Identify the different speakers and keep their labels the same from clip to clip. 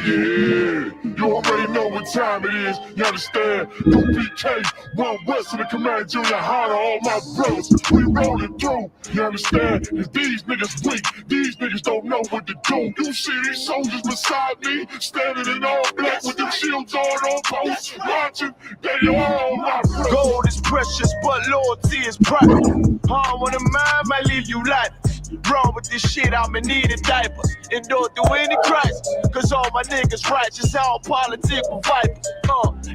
Speaker 1: Yeah, you already know what time it is, you understand? U.P.K, one West of the Command GEN.YAHANNA, all my brothers, we rolling through, you understand? If these niggas weak, these niggas don't know what to do. You see these soldiers beside me, standing in all black with them shields on post, watching, they all my brothers.
Speaker 2: Gold is precious, but loyalty is private. Harm on the mind might leave you lifeless. Wrong with this shit, I'ma need a diapers. Endure through any crisis, cause all my niggas righteous, all political vipers.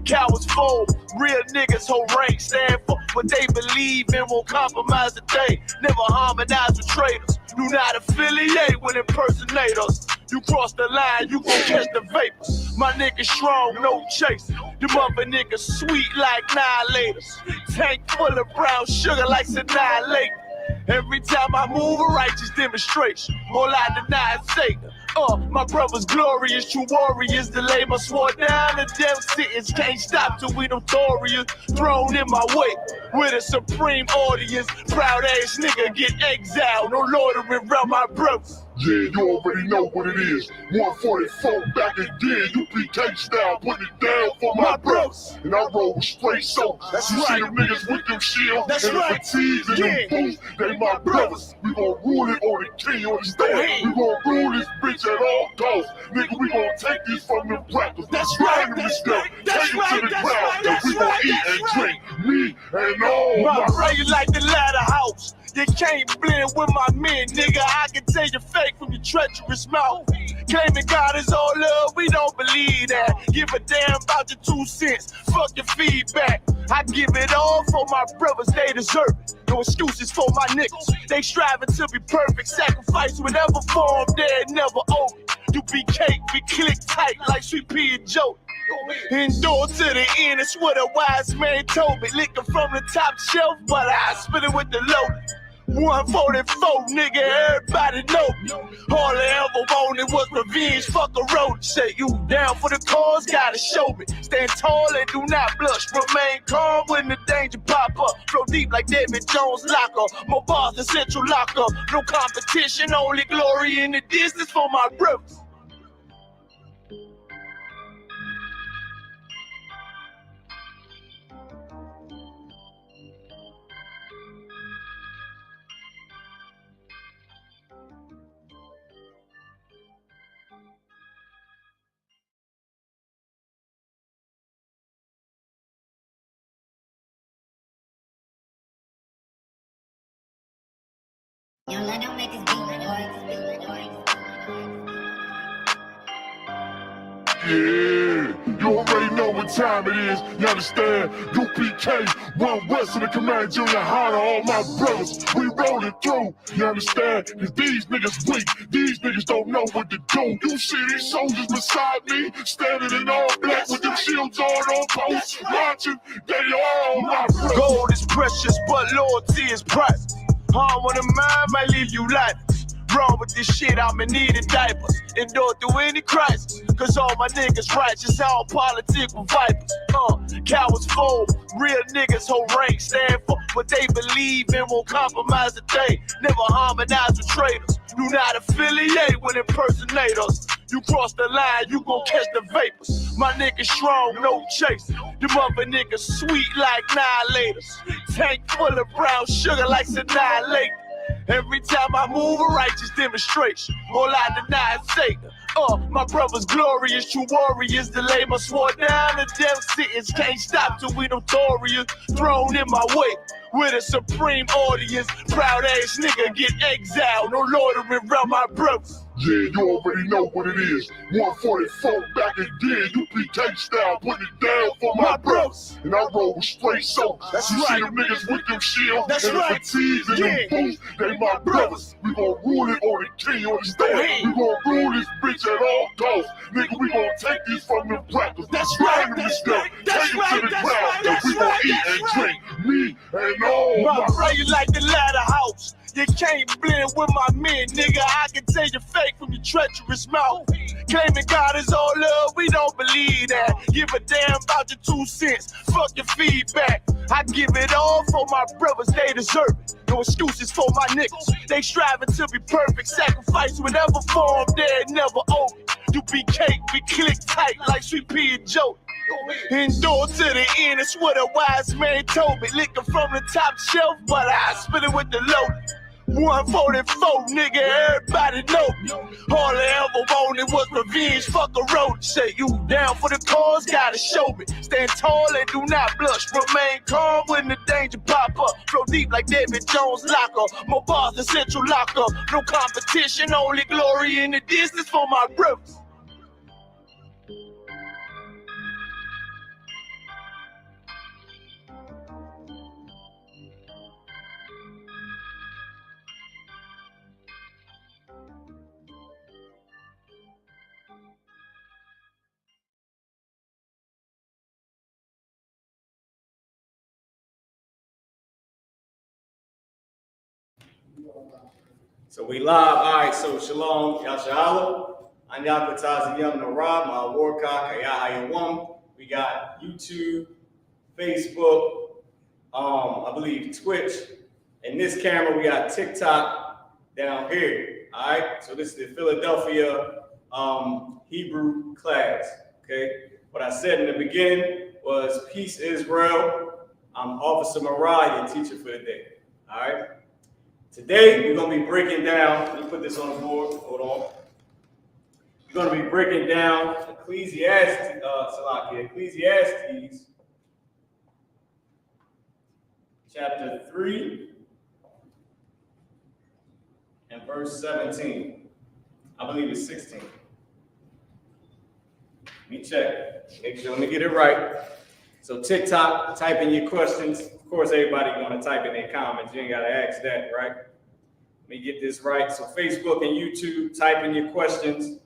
Speaker 2: Cowards fold, real niggas hold rank, stand for what they believe in, won't compromise the day. Never harmonize with traitors, do not affiliate with impersonators. You cross the line, you gon' catch the vapors. My niggas strong, no chase. Them other niggas sweet like annihilators. Tank full of brown sugar like annihilate. Every time I move, a righteous demonstration. All I deny is Satan. My brother's glorious, true warriors. Delay my sword down to death sentence. Can't stop till we notorious. Thrown in my way with a supreme audience. Proud ass nigga get exiled. No loitering around my brothers.
Speaker 1: Yeah, you already know what it is. 144 back again, U.P.K style, putting it down for my brothers. And I roll with straight soap.
Speaker 2: That's
Speaker 1: you
Speaker 2: right.
Speaker 1: See them niggas with them shields
Speaker 2: That's
Speaker 1: and
Speaker 2: right.
Speaker 1: the fatigues and them boots. They my brothers. We gon' rule it on the king, you understand? We gon' rule this bitch at all costs. Nigga, we gon' take these from them rappers.
Speaker 2: That's right. That's right. That's right. That's right. That's
Speaker 1: we gon'
Speaker 2: right.
Speaker 1: eat and drink. Me and all
Speaker 2: my
Speaker 1: my
Speaker 2: brother, you like the ladder house. You can't blend with my men, nigga. I can tell you fake from your treacherous mouth. Claiming God is all love, we don't believe that. Give a damn about your 2 cents. Fuck your feedback. I give it all for my brothers, they deserve it. No excuses for my niggas. They striving to be perfect. Sacrifice whatever form, they're never over. U.P.K, we click tight like Sweet Pea and Joe. Endure to the end, it's what a wise man told me. Licking from the top shelf, but I spit it with the low. 144, nigga, everybody know me. All I ever wanted was revenge, fuck a road. Say you down for the cause, gotta show me. Stand tall and do not blush. Remain calm when the danger pop up. Flow deep like David Jones locker. More bars than Central Locker. No competition, only glory in the distance for my brothers.
Speaker 3: Young, I don't make this beat,
Speaker 1: Yeah, you already know what time it is, you understand? U.P.K, one West of the Command GEN.YAHANNA, all my brothers, we rolling through, you understand? Cause these niggas weak, these niggas don't know what to do. You see these soldiers beside me, standing in all black with them shields on post, watching, they all my brothers.
Speaker 2: Gold is precious, but loyalty is private. Harm on the mind might leave you lifeless. Wrong with this shit, I'ma need a diapers. Endure through any crisis, cause all my niggas righteous, all political vipers. Cowards fold, real niggas hold rank, stand for what they believe in, won't compromise the day. Never harmonize with traitors, do not affiliate with impersonators. You cross the line, you gon' catch the vapors. My niggas strong, no chase. Them other niggas sweet like annihilators. Tank full of brown sugar like annihilate. Every time I move, a righteous demonstration. All I deny is Satan. My brother's glorious, true warriors. Delay my sword down to death sentence. Can't stop till we notorious. Thrown in my way with a supreme audience. Proud ass nigga get exiled. No loitering around my brothers.
Speaker 1: Yeah, you already know what it is. 144 back again, U.P.K style, putting it down for my brothers. And I roll with straight soap.
Speaker 2: That's
Speaker 1: you
Speaker 2: right.
Speaker 1: See them niggas with them shields
Speaker 2: That's
Speaker 1: and
Speaker 2: right.
Speaker 1: the fatigues and them boots. They my brothers. We gon' rule it on the king, you understand? We gon' rule this bitch at all costs. Nigga, we gon' take these from them rappers.
Speaker 2: That's right. That's right. That's right. That's right. That's
Speaker 1: we gon'
Speaker 2: right.
Speaker 1: eat
Speaker 2: That's
Speaker 1: and
Speaker 2: right.
Speaker 1: drink. Me and all
Speaker 2: my brother, you like the ladder house. You can't blend with my men, nigga. I can tell you fake from your treacherous mouth. Claiming God is all love, we don't believe that. Give a damn about your 2 cents, fuck your feedback. I give it all for my brothers, they deserve it. No excuses for my niggas, they striving to be perfect. Sacrifice whatever form, they're never over. U.P.K, we click tight like Sweet Pea and Joey. Endure to the end, it's what a wise man told me. Licking from the top shelf, but I spit it with the low. 144, nigga, everybody know me. All I ever wanted was revenge, fuck a road. Say you down for the cause, gotta show me. Stand tall and do not blush. Remain calm when the danger pop up. Flow deep like David Jones locker. More bars than Central Locker. No competition, only glory in the distance for my brothers.
Speaker 3: So we live. All right, so shalom, Yashala. I'm Yakwatazi Yom Narab, my Warcock, Yahayawam. We got YouTube, Facebook, I believe Twitch. In this camera, we got TikTok down here. All right, so this is the Philadelphia Hebrew class. Okay, what I said in the beginning was peace, Israel. I'm Officer Mariah, your teacher for the day. All right. Today, we're going to be breaking down, let me put this on the board, hold on. We're going to be breaking down Ecclesiastes chapter 3 and verse 17. I believe it's 16. Let me check, make sure, let me get it right. So TikTok, type in your questions. Of course, everybody's going to type in their comments. You ain't got to ask that, right? Let me get this right. So Facebook and YouTube, type in your questions.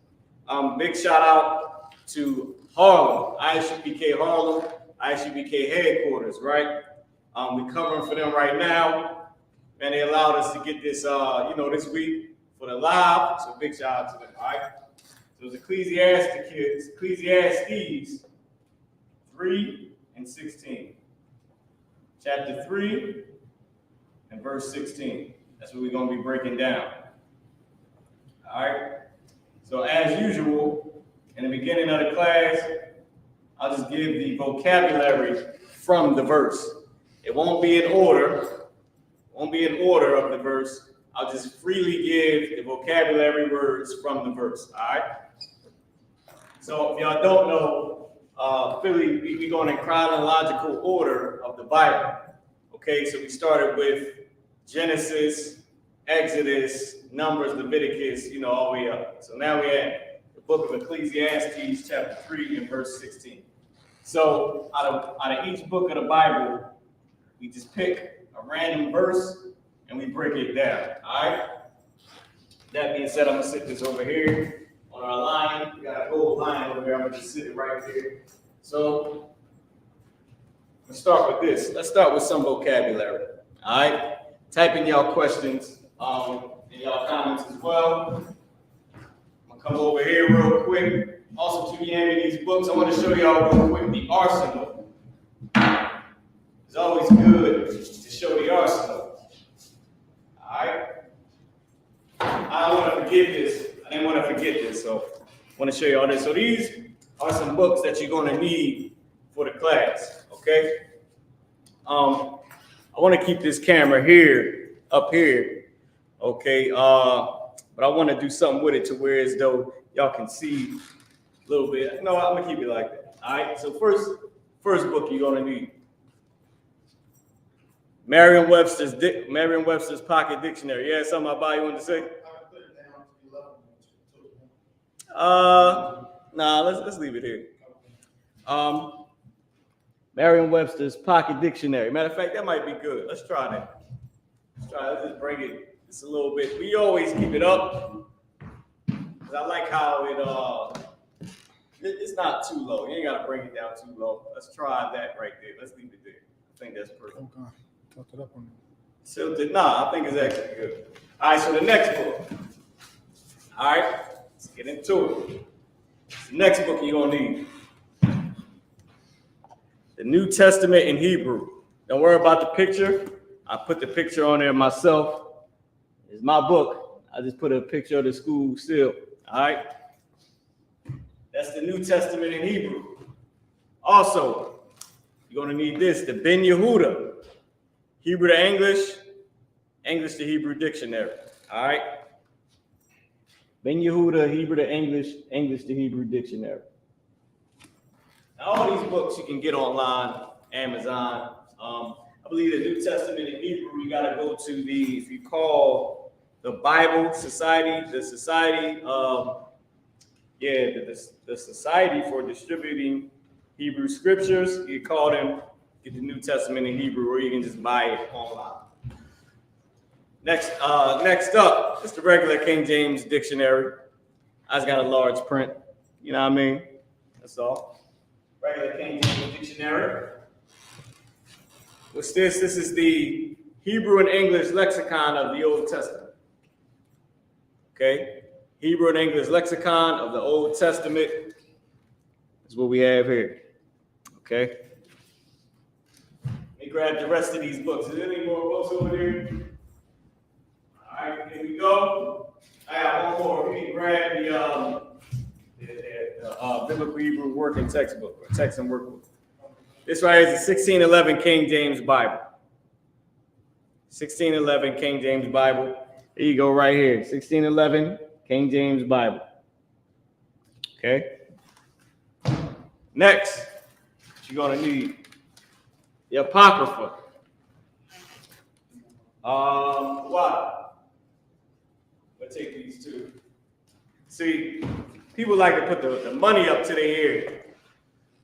Speaker 3: Big shout out to Harlem, I.S.U.P.K Harlem, I.S.U.P.K headquarters, right? We're covering for them right now. And they allowed us to get this, this week for the live. So big shout out to them, all right? So it's Ecclesiastes 3 and 16. Chapter 3 and verse 16. That's what we're going to be breaking down. All right. So as usual, in the beginning of the class, I'll just give the vocabulary from the verse. It won't be in order. It won't be in order of the verse. I'll just freely give the vocabulary words from the verse. All right. So if y'all don't know, Philly, we're going in chronological order of the Bible. Okay, so we started with Genesis, Exodus, Numbers, Leviticus, all the way up. So now we're at the book of Ecclesiastes, chapter 3 and verse 16. So out of each book of the Bible, we just pick a random verse and we break it down. All right. That being said, I'm gonna sit this over here. On our line, we got a gold line over here. I'm gonna just sit it right here. So let's start with this. Let's start with some vocabulary. All right. Type in y'all questions and y'all comments as well. I'm gonna come over here real quick. Also, to the end of these books, I want to show y'all real quick the arsenal. It's always good to show the arsenal. All right. I don't want to forget this. I didn't want to forget this, so I want to show you all this. So these are some books that you're going to need for the class, okay? I want to keep this camera up here, okay? But I want to do something with it to where as though y'all can see a little bit. No, I'm going to keep it like that, all right? So first book you're going to need. Merriam-Webster's Pocket Dictionary. Yeah, something about you want to say? Nah, let's leave it here. Merriam-Webster's Pocket Dictionary. Matter of fact, that might be good. Let's try that. Let's just bring it just a little bit. We always keep it up because I like how it's not too low. You ain't got to bring it down too low. Let's try that right there. Let's leave it there. I think that's perfect.
Speaker 4: Okay. Talk it up on
Speaker 3: Nah, I think it's actually good. All right, so the next book. All right, let's get into it. The next book you're gonna need. The New Testament in Hebrew. Don't worry about the picture. I put the picture on there myself. It's my book. I just put a picture of the school still. All right. That's the New Testament in Hebrew. Also, you're going to need this, the Ben Yehuda, Hebrew to English, English to Hebrew dictionary. All right. Ben Yehuda, Hebrew to English, English to Hebrew dictionary. Now, all these books you can get online, Amazon. I believe the New Testament in Hebrew, you got to go to if you call the Bible Society, the Society, the Society for Distributing Hebrew Scriptures. You call them, get the New Testament in Hebrew, or you can just buy it online. Next up, it's the regular King James Dictionary. I just got a large print. You know what I mean? That's all. Regular King James Dictionary. What's this? This is the Hebrew and English lexicon of the Old Testament. Okay? Hebrew and English lexicon of the Old Testament is what we have here. Okay? Let me grab the rest of these books. Is there any more books over there? All right, here we go. I got one more. You can grab the Biblical Hebrew Working Textbook, or Text and Workbook. This right here is the 1611 King James Bible. 1611 King James Bible. There you go, right here. 1611 King James Bible. Okay. Next, what you're gonna need the Apocrypha. Why? I'll take these two. See, people like to put the money up to their ear.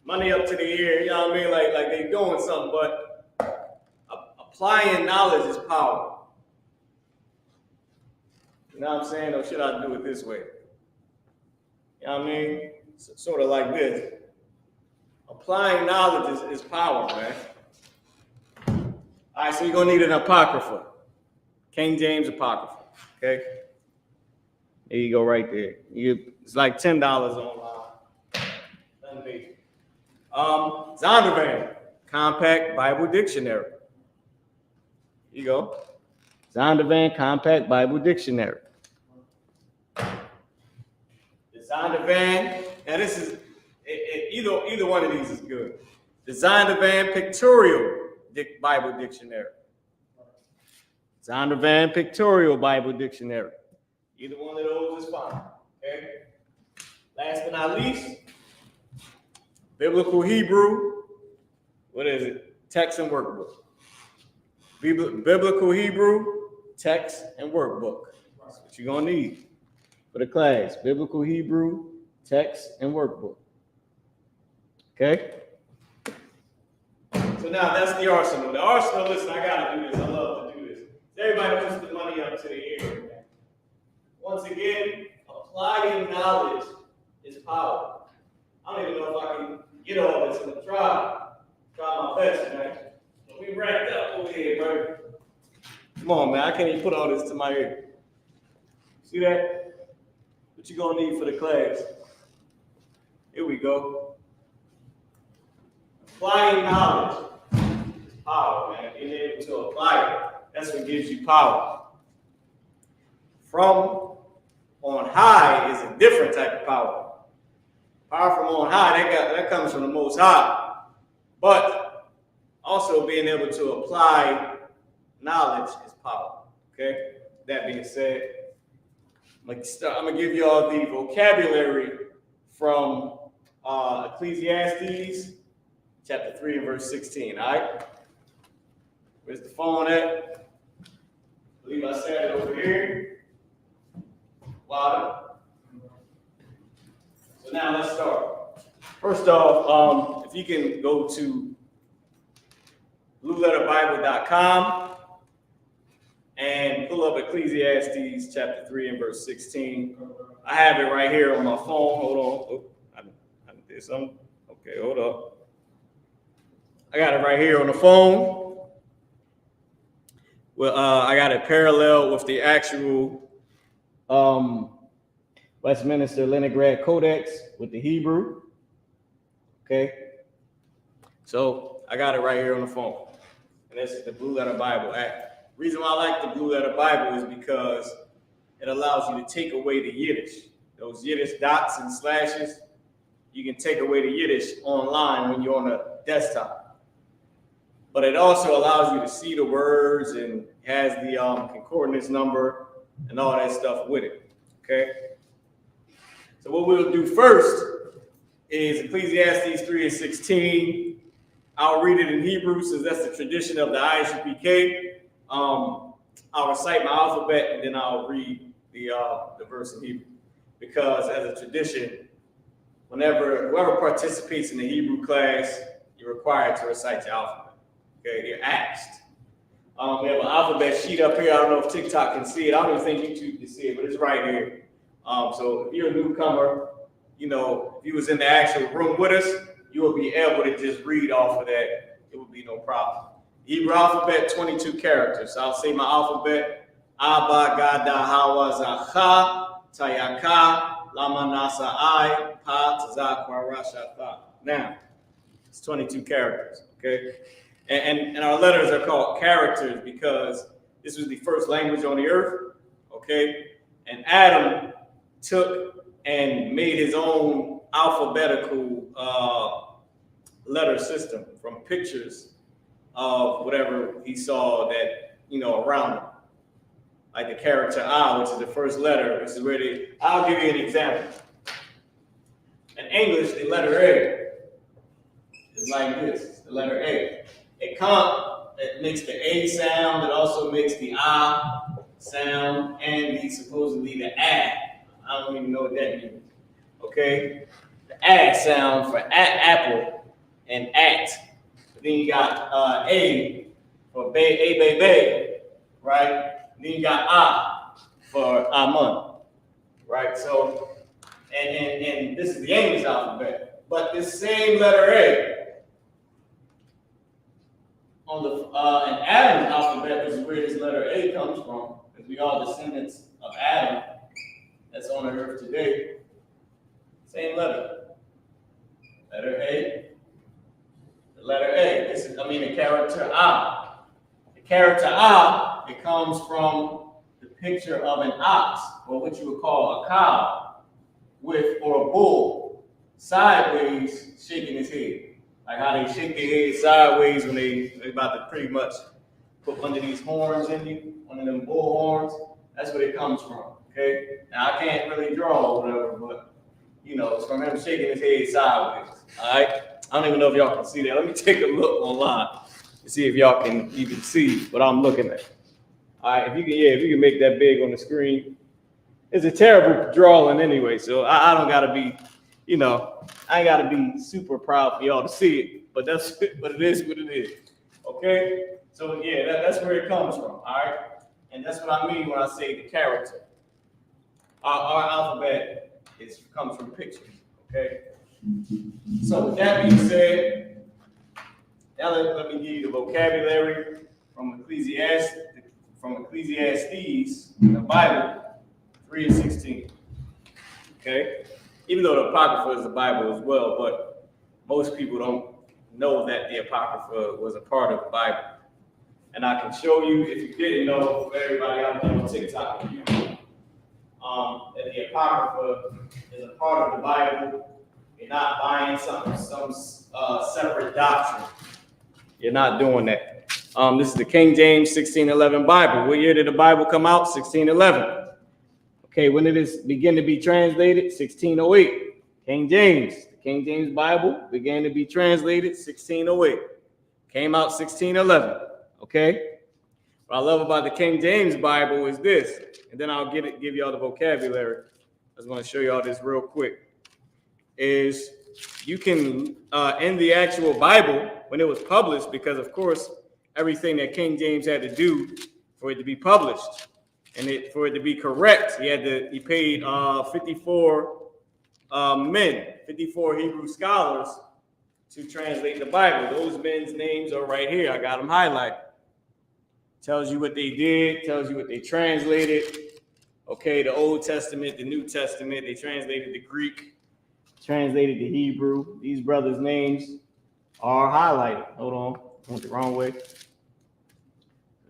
Speaker 3: Money up to the ear, you know what I mean? Like they doing something, but applying knowledge is power. You know what I'm saying? Or should I do it this way? You know what I mean? Sort of like this. Applying knowledge is power, man. All right, so you're going to need an Apocrypha. King James Apocrypha, okay? There you go right there. It's like $10 online. Nothing big. Zondervan, Compact Bible Dictionary. Here you go. Zondervan Compact Bible Dictionary. The Zondervan, now this is, either one of these is good. The Zondervan Pictorial Bible Dictionary. Zondervan Pictorial Bible Dictionary. Either one of those is fine, okay? Last but not least, Biblical Hebrew, what is it? Text and Workbook. Biblical Hebrew, Text and Workbook. That's what you're going to need for the class. Biblical Hebrew, Text and Workbook. Okay? So now that's the arsenal. The arsenal, listen, I got to do this. I love to do this. Everybody puts the money up to the ear. Once again, applying knowledge is power. I don't even know if I can get all this. I'm going to try my best, man. But we wrapped up over here, bro. Come on, man. I can't even put all this to my ear. See that? What you going to need for the class? Here we go. Applying knowledge is power, man. Being able to apply it, that's what gives you power. From on high is a different type of power. Power from on high, that comes from the Most High. But also being able to apply knowledge is power. Okay? That being said, I'm going to give you all the vocabulary from Ecclesiastes chapter 3 and verse 16. All right? Where's the phone at? I believe I said it over here. Water. So now let's start. First off, if you can go to blueletterbible.com and pull up Ecclesiastes chapter 3 and verse 16. I have it right here on my phone. Hold on. Oh, I did something. Okay, hold up. I got it right here on the phone. Well, I got it parallel with the actual Westminster Leningrad Codex with the Hebrew. Okay. So I got it right here on the phone. And this is the Blue Letter Bible. Reason why I like the Blue Letter Bible is because it allows you to take away the Yiddish. Those Yiddish dots and slashes, you can take away the Yiddish online when you're on a desktop. But it also allows you to see the words and has the concordance number and all that stuff with it. Okay? So what we'll do first is Ecclesiastes 3:16. I'll read it in Hebrew since that's the tradition of the I.S.U.P.K. I'll recite my alphabet and then I'll read the verse in Hebrew. Because as a tradition, whoever participates in the Hebrew class, you're required to recite your alphabet. Okay, you're asked. We have an alphabet sheet up here. I don't know if TikTok can see it. I don't even think YouTube can see it, but it's right here. So if you're a newcomer, you know, if you was in the actual room with us, you will be able to just read off of that. It would be no problem. Hebrew alphabet, 22 characters. So I'll say my alphabet. Abba, Gada, Hawa, Zacha, Tayaka, Lama, Nasa, I, Pa, Tazak, Rasha, Now, it's 22 characters, okay? And our letters are called characters because this was the first language on the earth, okay? And Adam took and made his own alphabetical letter system from pictures of whatever he saw that, you know, around him. Like the character I, which is the first letter, which is where I'll give you an example. In English, the letter A is like this, the letter A. It makes the A sound, it also makes the I sound, and supposedly the A. I don't even know what that means. Okay? The A sound for apple and at. But then you got A for baby, right? Then you got I for Amun, right? So, and this is the English alphabet. But this same letter A on the in Adam's alphabet, which is where this letter A comes from, because we are descendants of Adam that's on the earth today. Same letter. Letter A. The letter A. This is, the character I. The character I, it comes from the picture of an ox, or what you would call a cow, or a bull, sideways shaking his head. Like how they shake their head sideways when they about to pretty much put one of these horns in you, one of them bull horns. That's where it comes from, okay? Now, I can't really draw or whatever, but, you know, it's from him shaking his head sideways, all right? I don't even know if y'all can see that. Let me take a look online and see if y'all can even see what I'm looking at. All right, if you can make that big on the screen. It's a terrible drawing anyway, so I don't got to be, you know, I ain't got to be super proud for y'all to see it, but that's but it is what it is, okay? So, yeah, that's where it comes from, all right? And that's what I mean when I say the character. Our alphabet comes from pictures, okay? So with that being said, now let me give you the vocabulary from Ecclesiastes, in the Bible, 3:16, okay? Even though the Apocrypha is the Bible as well, but most people don't know that the Apocrypha was a part of the Bible. And I can show you, if you didn't know, for everybody out there on TikTok and YouTube, that the Apocrypha is a part of the Bible. You're not buying some separate doctrine. You're not doing that. This is the King James 1611 Bible. What year did the Bible come out? 1611. Okay, when did it begin to be translated? 1608. King James. The King James Bible began to be translated 1608. Came out 1611. Okay? What I love about the King James Bible is this, and then I'll give y'all the vocabulary. I just want to show y'all this real quick. Is you can, in the actual Bible, when it was published, because of course, everything that King James had to do for it to be published, and for it to be correct, he paid 54 Hebrew scholars to translate the Bible. Those men's names are right here. I got them highlighted. Tells you what they did, tells you what they translated. Okay, the Old Testament, the New Testament, they translated the Greek, translated the Hebrew. These brothers' names are highlighted. Hold on, I went the wrong way.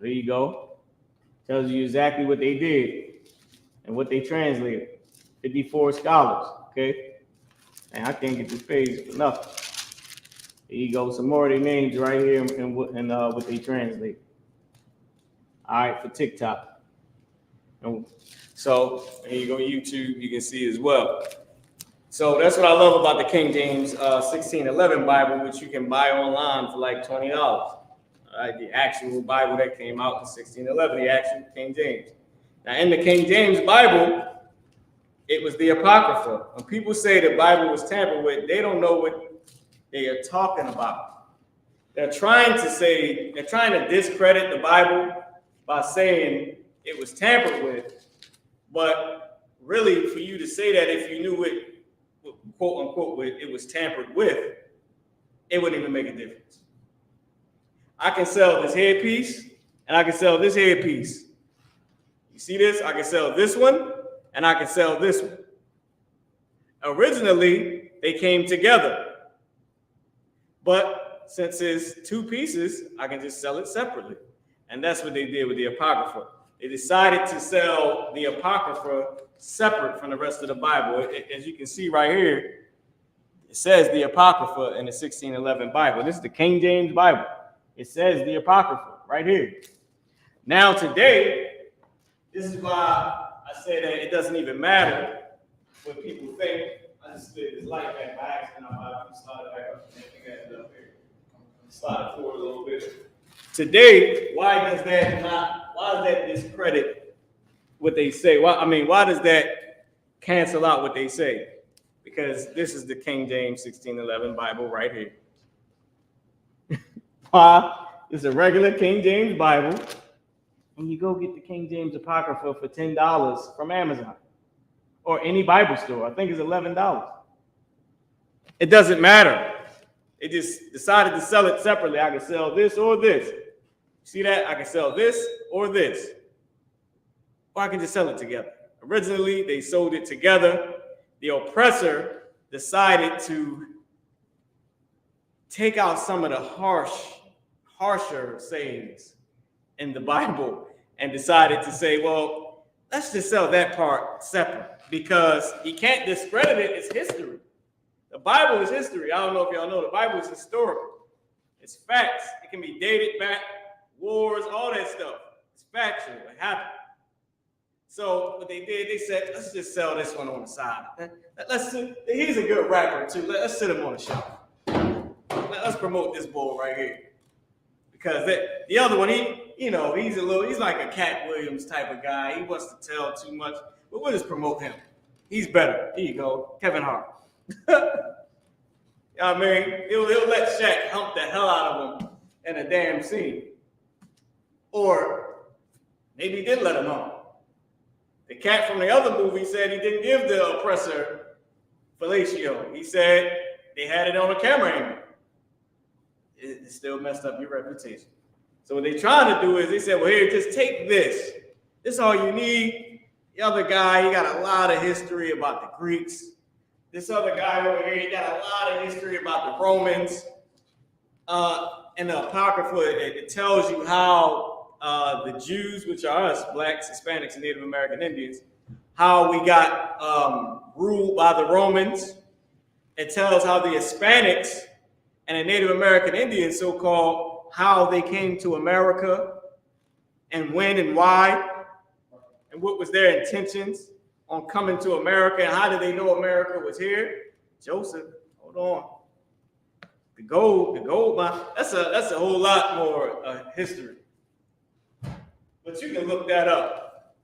Speaker 3: There you go. Tells you exactly what they did and what they translated. 54 scholars, okay? And I can't get this page for nothing. There you go, some more of their names right here and what they translate. All right, for TikTok. And so here you go, YouTube, you can see as well. So that's what I love about the King James 1611 Bible, which you can buy online for like $20. All right, the actual Bible that came out in 1611, the actual King James. Now, in the King James Bible, it was the Apocrypha. When people say the Bible was tampered with, they don't know what they are talking about. They're trying to discredit the Bible by saying it was tampered with. But really, for you to say that if you knew it, quote unquote, it was tampered with, it wouldn't even make a difference. I can sell this headpiece and I can sell this headpiece. You see this? I can sell this one and I can sell this one. Originally, they came together. But since it's two pieces, I can just sell it separately. And that's what they did with the Apocrypha. They decided to sell the Apocrypha separate from the rest of the Bible. As you can see right here, it says the Apocrypha in the 1611 Bible. This is the King James Bible. It says the Apocrypha right here. Now today, this is why I say that it doesn't even matter what people think. I just slid this light back by accident. I'm about to slide it back up. I think I had it up here. Slide it forward a little bit. Today, why does that discredit what they say? Why does that cancel out what they say? Because this is the King James 1611 Bible right here. It's a regular King James Bible, and you go get the King James Apocrypha for $10 from Amazon or any Bible store. I think it's $11. It doesn't matter. They just decided to sell it separately. I can sell this or this. See that? I can sell this or this. Or I can just sell it together. Originally, they sold it together. The oppressor decided to take out some of the harsher sayings in the Bible and decided to say, well, let's just sell that part separate because he can't discredit it. It's history. The Bible is history. I don't know if y'all know, the Bible is historical. It's facts. It can be dated back, wars, all that stuff. It's factual. It happened. So what they did, they said, let's just sell this one on the side. He's a good rapper too. Let's sit him on the shelf. Let's promote this bull right here. Because the other one, he's like a Cat Williams type of guy. He wants to tell too much, but we'll just promote him. He's better. Here you go, Kevin Hart. I mean, he'll let Shaq hump the hell out of him in a damn scene. Or maybe he did let him hump. The cat from the other movie said he didn't give the oppressor fellatio. He said they had it on a camera angle. It still messed up your reputation. So what they're trying to do is they said, well, here, just take this. This is all you need. The other guy, he got a lot of history about the Greeks. This other guy over here, he got a lot of history about the Romans. In the Apocrypha, it tells you how the Jews, which are us, blacks, Hispanics, and Native American Indians, how we got ruled by the Romans. It tells how the Hispanics and the Native American Indians, so-called, how they came to America and when and why, and what was their intentions on coming to America, and how did they know America was here? Joseph, hold on. The gold mine, that's a whole lot more history. But you can look that up.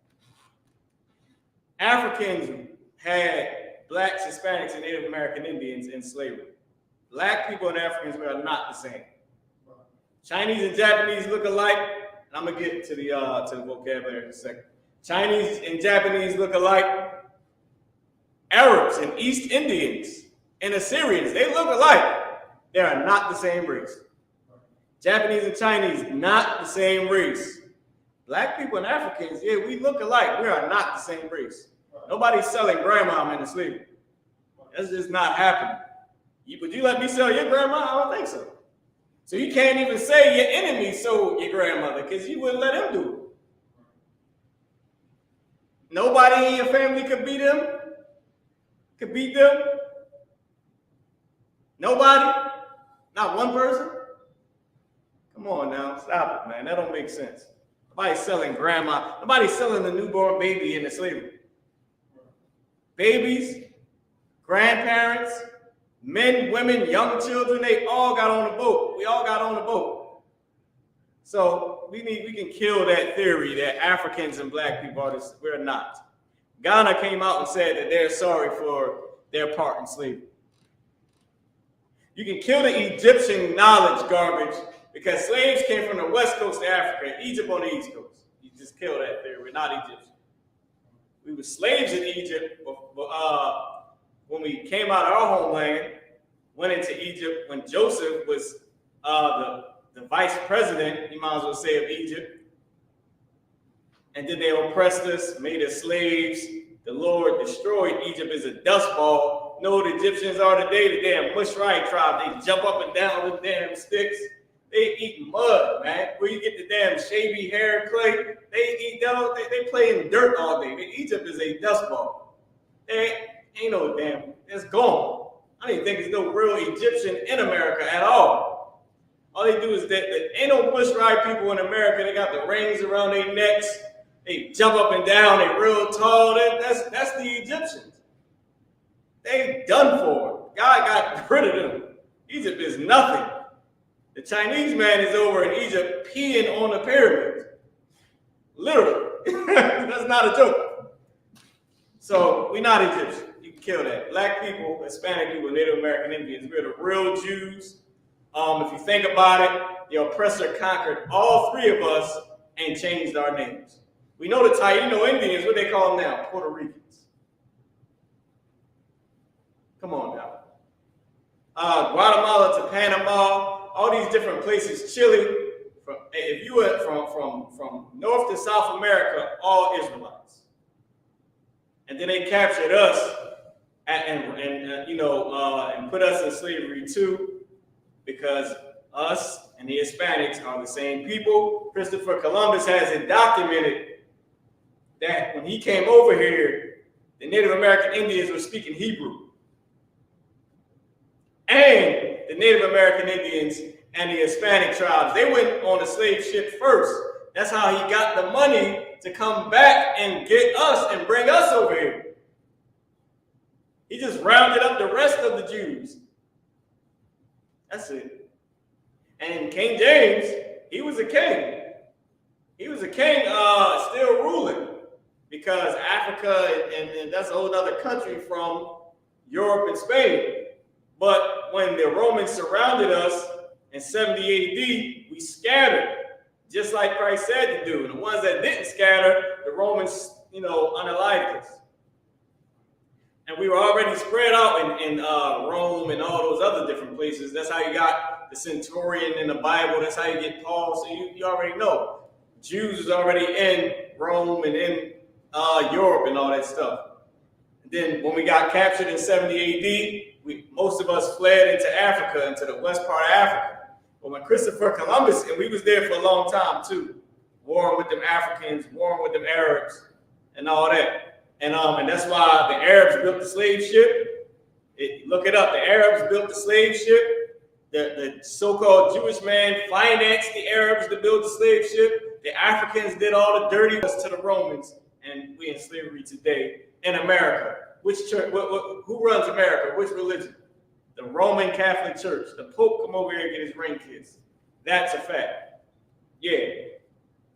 Speaker 3: Africans had blacks, Hispanics, and Native American Indians in slavery. Black people and Africans are not the same. Chinese and Japanese look alike. And I'm gonna get to the vocabulary in a second. Chinese and Japanese look alike. Arabs and East Indians and Assyrians, they look alike. They are not the same race. Japanese and Chinese, not the same race. Black people and Africans, yeah, we look alike. We are not the same race. Nobody's selling grandma into slavery. That's just not happening. Would you let me sell your grandma? I don't think so. So you can't even say your enemy sold your grandmother because you wouldn't let him do it. Nobody in your family could beat them? Could beat them? Nobody? Not one person? Come on now, stop it, man. That don't make sense. Nobody's selling grandma. Nobody's selling the newborn baby into slavery. Babies, grandparents, men, women, young children, they all got on the boat. We all got on the boat. So we can kill that theory that Africans and black people are this. We're not. Ghana came out and said that they're sorry for their part in slavery. You can kill the Egyptian knowledge garbage because slaves came from the west coast of Africa, Egypt on the east coast. You just kill that theory. We're not Egyptian. We were slaves in Egypt when we came out of our homeland, went into Egypt when Joseph was the vice president, you might as well say, of Egypt. And then they oppressed us, made us slaves. The Lord destroyed Egypt as a dust ball. Know what the Egyptians are today? The damn Mushrite tribe. They jump up and down with damn sticks. They eat mud, man. Where you get the damn shavy hair and clay. They play in dirt all day. Egypt is a dust ball. Ain't no damn, it's gone. I don't even think there's no real Egyptian in America at all. All they do is that ain't no Mushrite people in America. They got the rings around their necks. They jump up and down. They real tall. That's the Egyptians. They done for. God got rid of them. Egypt is nothing. The Chinese man is over in Egypt peeing on the pyramids. Literally. That's not a joke. So we're not Egyptian. You can kill that. Black people, Hispanic people, Native American Indians, we're the real Jews. If you think about it, the oppressor conquered all three of us and changed our names. We know the Taino Indians, what they call them now? Puerto Ricans. Come on now. Guatemala to Panama, all these different places, Chile. If you went from North to South America, all Israelites. And then they captured us and put us in slavery too, because us and the Hispanics are the same people. Christopher Columbus has it documented that when he came over here, the Native American Indians were speaking Hebrew. And the Native American Indians and the Hispanic tribes, they went on a slave ship first. That's how he got the money to come back and get us and bring us over here. He just rounded up the rest of the Jews. That's it. And King James, he was a king. He was a king still ruling, because Africa and that's a whole other country from Europe and Spain. But when the Romans surrounded us in 70 AD, we scattered, just like Christ said to do. And the ones that didn't scatter, the Romans, unalived us. And we were already spread out in Rome and all those other different places. That's how you got the centurion in the Bible. That's how you get Paul. So you already know. Jews was already in Rome and in Europe and all that stuff. And then when we got captured in 70 AD, most of us fled into Africa, into the west part of Africa. But when Christopher Columbus, and we was there for a long time too, warring with them Africans, warring with them Arabs, and all that. And that's why the Arabs built the slave ship. Look it up. The Arabs built the slave ship. The so-called Jewish man financed the Arabs to build the slave ship. The Africans did all the dirty work to the Romans, and we in slavery today in America. Which church? Who runs America? Which religion? The Roman Catholic Church. The Pope come over here and get his ring kissed. That's a fact. Yeah,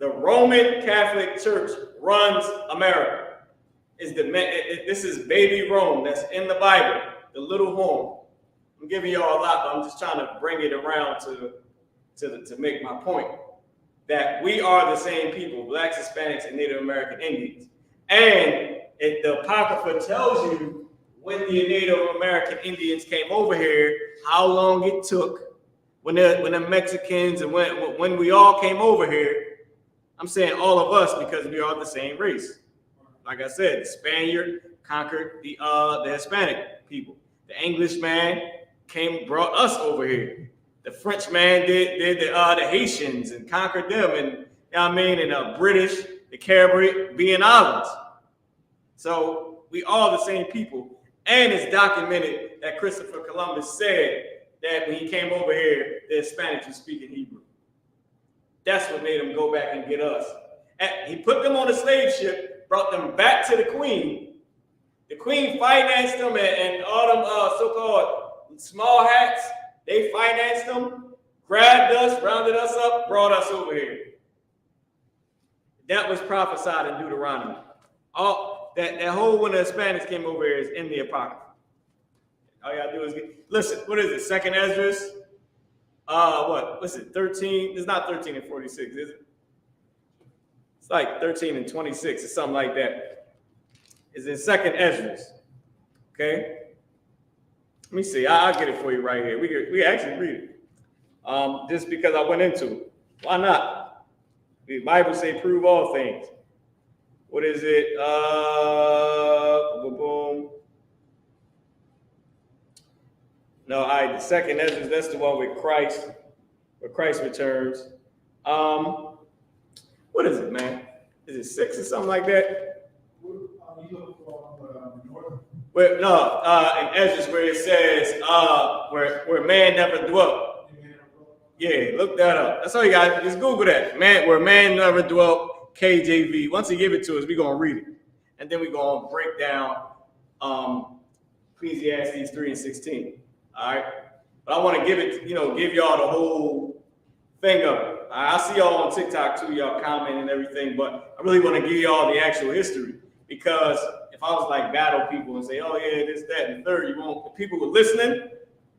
Speaker 3: the Roman Catholic Church runs America. This is baby Rome that's in the Bible, the little horn. I'm giving y'all a lot, but I'm just trying to bring it around to make my point that we are the same people, Blacks, Hispanics, and Native American Indians. And the Apocrypha tells you when the Native American Indians came over here, how long it took when the Mexicans and when we all came over here. I'm saying all of us because we are the same race. Like I said, the Spaniard conquered the Hispanic people. The Englishman brought us over here. The Frenchman did the Haitians and conquered them, and you know what I mean, and British, the Caribbean islands. So we all the same people. And it's documented that Christopher Columbus said that when he came over here, the Hispanics were speaking Hebrew. That's what made him go back and get us. And he put them on a slave ship, brought them back to the Queen. The Queen financed them, and all them so-called small hats, they financed them, grabbed us, rounded us up, brought us over here. That was prophesied in Deuteronomy. That whole when the Hispanics came over here is in the Apocrypha. All you gotta do is listen. What is it? Second Esdras. What's it? 13. It's not 13 and 46, is it? It's like 13 and 26 or something like that. It's in Second Esdras. Okay. Let me see. I'll get it for you right here. We can actually read it. Just because I went into it. Why not? The Bible say prove all things. What is it? Boom. No, the second Esdras, that's the one with Christ, where Christ returns. What is it, man? Is it 6 or something like that? Where, no, in Esdras where it says where man never dwelt. Yeah, look that up. That's all you got. Just Google that. Where man never dwelt. KJV. Once he give it to us, we're gonna read it, and then we're gonna break down Ecclesiastes 3 and 16. All right, but I want to give it, give y'all the whole thing of it. I see y'all on TikTok too, y'all comment and everything, but I really want to give y'all the actual history, because if I was like battle people and say, oh yeah, this, that, and the third, the people who are listening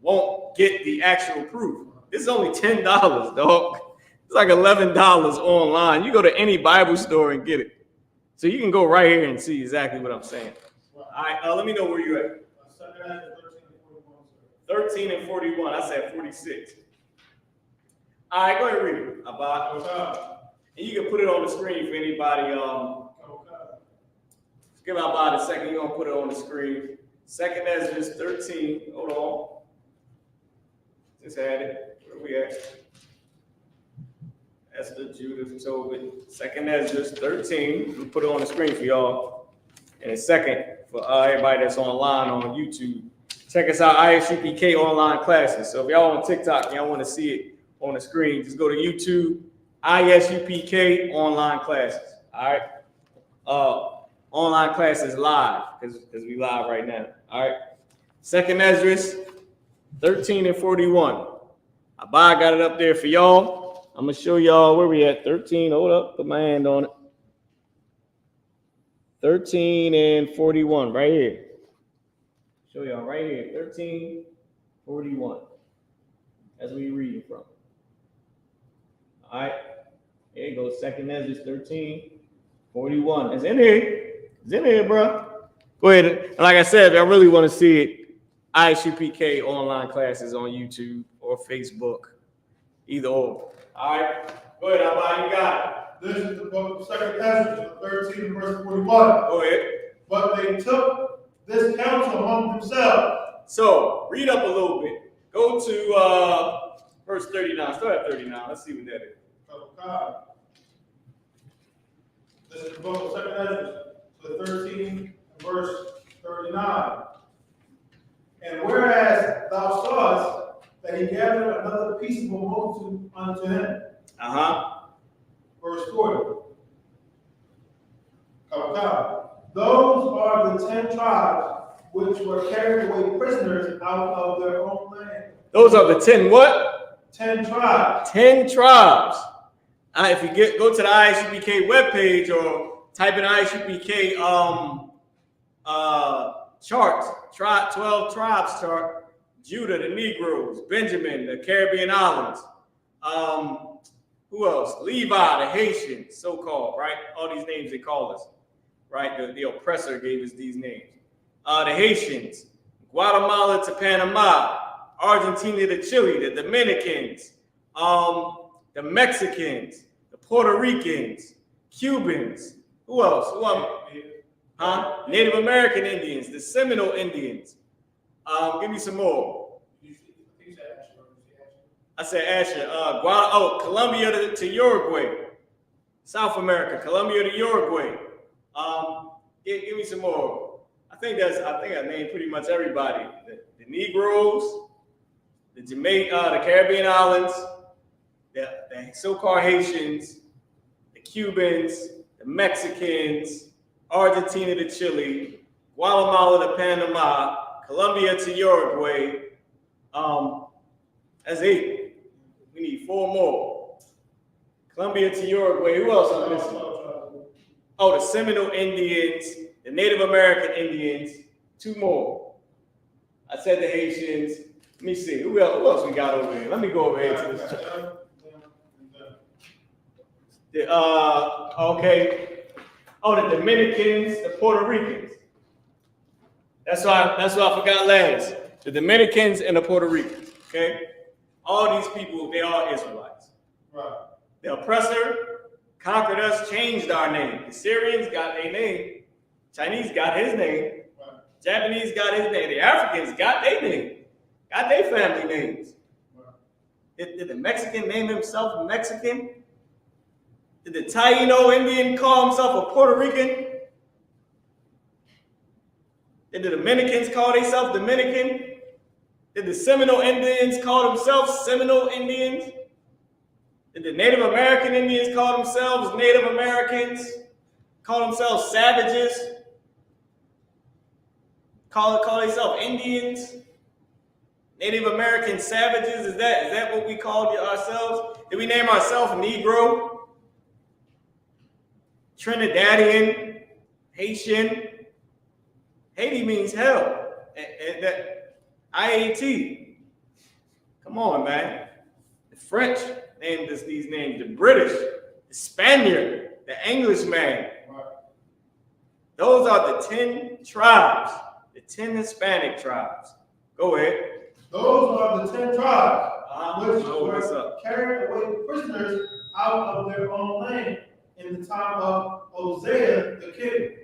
Speaker 3: won't get the actual proof. This is only $10, dog. It's like $11 online. You go to any Bible store and get it. So you can go right here and see exactly what I'm saying. All right, let me know where you're at. 13 and 41. I said 46. All right, go ahead and read it. And you can put it on the screen for anybody. Give out about a second. You're going to put it on the screen. Second Esdras 13. Hold on. Just had it. Where we at? Esther, Judith, Tobit. Second Esdras 13. We'll put it on the screen for y'all in a second for everybody that's online on YouTube. Check us out, I.S.U.P.K online classes. So if y'all on TikTok and y'all want to see it on the screen, just go to YouTube, I.S.U.P.K online classes. All right. Online classes live because we live right now. All right. Second Esdras 13 and 41. Abba got it up there for y'all. I'm going to show y'all where we at. 13. Hold up. Put my hand on it. 13 and 41 right here. Show y'all right here. 13, 41. That's where you're reading from. All right. Here you go. Second Esdras 13, 41. It's in here. It's in here, bro. Go ahead. And like I said, if I really want to see it, I.S.U.P.K online classes on YouTube or Facebook. Either or. All right. Go ahead, Abba. You got
Speaker 4: This is the book of Second Esdras, 13 and verse 41.
Speaker 3: Go ahead.
Speaker 4: But they took this counsel among themselves.
Speaker 3: So read up a little bit. Go to verse 39. Start at 39. Let's see what that is.
Speaker 4: Okay. This is the book of Second Esdras, 13 and verse 39. And whereas thou sawest that he gathered another peaceable multitude unto him. Verse 40. Those are the 10 tribes which were carried away prisoners out of their own land.
Speaker 3: Those are the 10 what?
Speaker 4: 10 tribes.
Speaker 3: 10 tribes. If you go to the I.S.U.P.K webpage or type in I.S.U.P.K chart, 12 tribes chart. Judah, the Negroes, Benjamin, the Caribbean islands. Who else? Levi, the Haitians, so-called, right? All these names they call us, right? The oppressor gave us these names. The Haitians, Guatemala to Panama, Argentina to Chile, the Dominicans, the Mexicans, the Puerto Ricans, Cubans. Who else? Native American Indians, the Seminole Indians. Give me some more. I said Asher. Colombia to Uruguay. South America, Colombia to Uruguay. Give me some more. I think I named pretty much everybody. The Negroes, the Caribbean islands, the so-called Haitians, the Cubans, the Mexicans, Argentina to Chile, Guatemala to Panama, Colombia to Uruguay. That's 8. We need 4 more. Colombia to Uruguay. Who else am I missing? Oh, the Seminole Indians, the Native American Indians. 2 more. I said the Haitians. Let me see. Who else we got over here? Let me go over here to this chart. Okay. Oh, the Dominicans, the Puerto Ricans. That's why I forgot last. The Dominicans and the Puerto Ricans. Okay. All these people, they are Israelites.
Speaker 4: Right.
Speaker 3: The oppressor conquered us, changed our name. The Syrians got their name. Chinese got his name.
Speaker 4: Right.
Speaker 3: Japanese got his name. The Africans got their name. Got their family names. Right. Did the Mexican name himself Mexican? Did the Taino Indian call himself a Puerto Rican? Did the Dominicans call themselves Dominican? Did the Seminole Indians call themselves Seminole Indians? Did the Native American Indians call themselves Native Americans? Call themselves savages? Call themselves Indians? Native American savages? Is that what we called ourselves? Did we name ourselves Negro? Trinidadian? Haitian? Haiti means hell. That IAT. Come on, man. The French named us these names. The British, the Spaniard, the Englishman. Those are the 10 tribes, the 10 Hispanic tribes. Go ahead.
Speaker 4: Those are the 10 tribes which
Speaker 3: what's
Speaker 4: were
Speaker 3: up?
Speaker 4: carried away prisoners out of their own land in the time of Hosea the king.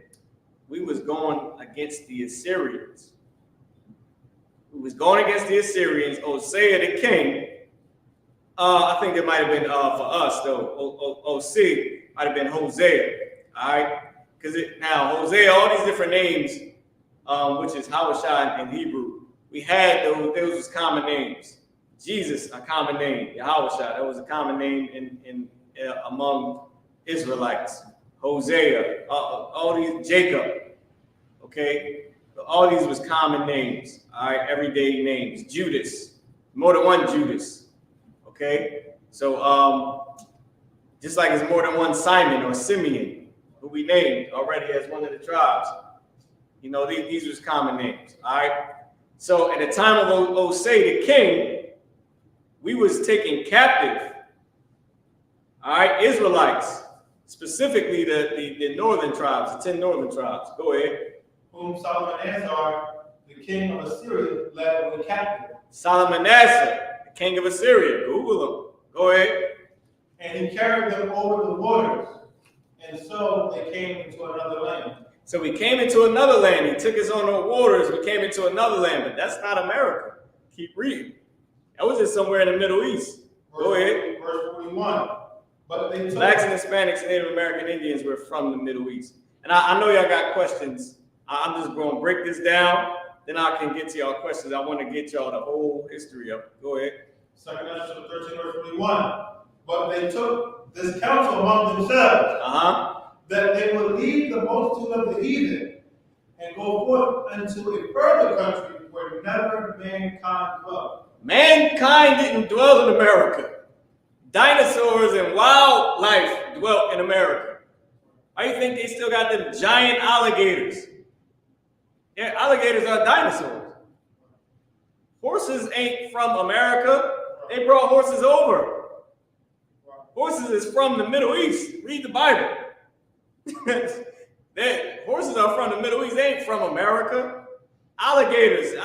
Speaker 3: We was going against the Assyrians. We was going against the Assyrians. Hosea the king. I think it might have been for us though. OC might have been Hosea. All right, because now Hosea, all these different names, which is Hawashai in Hebrew. We had those was common names. Jesus, a common name. Yahawashai, that was a common name in among Israelites. Hosea, all these, Jacob, okay? All these was common names, all right, everyday names. Judas, more than one Judas, okay? So just like there's more than one Simon or Simeon, who we named already as one of the tribes. You know, these was common names, all right? So at the time of Hosea the king, we was taken captive, all right, Israelites, specifically the northern tribes, the 10 northern tribes. Go ahead.
Speaker 4: Whom Salmanassar, the king of Assyria, led away captive.
Speaker 3: Salmanassar, the king of Assyria. Google him. Go ahead.
Speaker 4: And he carried them over the waters. And so they came into another land.
Speaker 3: So we came into another land. He took us on the waters. We came into another land, but that's not America. Keep reading. That was just somewhere in the Middle East. Go ahead.
Speaker 4: Verse 41. But they took
Speaker 3: Blacks and Hispanics and Native American Indians were from the Middle East. And I know y'all got questions. I'm just going to break this down. Then I can get to y'all questions. I want to get y'all the whole history of it. Go ahead.
Speaker 4: 2 Ezra 13, verse 41. But they took this counsel among themselves, that they would leave the multitude of the heathen and go forth into a further country where never mankind dwelt.
Speaker 3: Mankind didn't dwell in America. Dinosaurs and wildlife dwelt in America. Why do you think they still got them giant alligators? Yeah, alligators are dinosaurs. Horses ain't from America. They brought horses over. Horses is from the Middle East. Read the Bible. Horses are from the Middle East. They ain't from America. Alligators,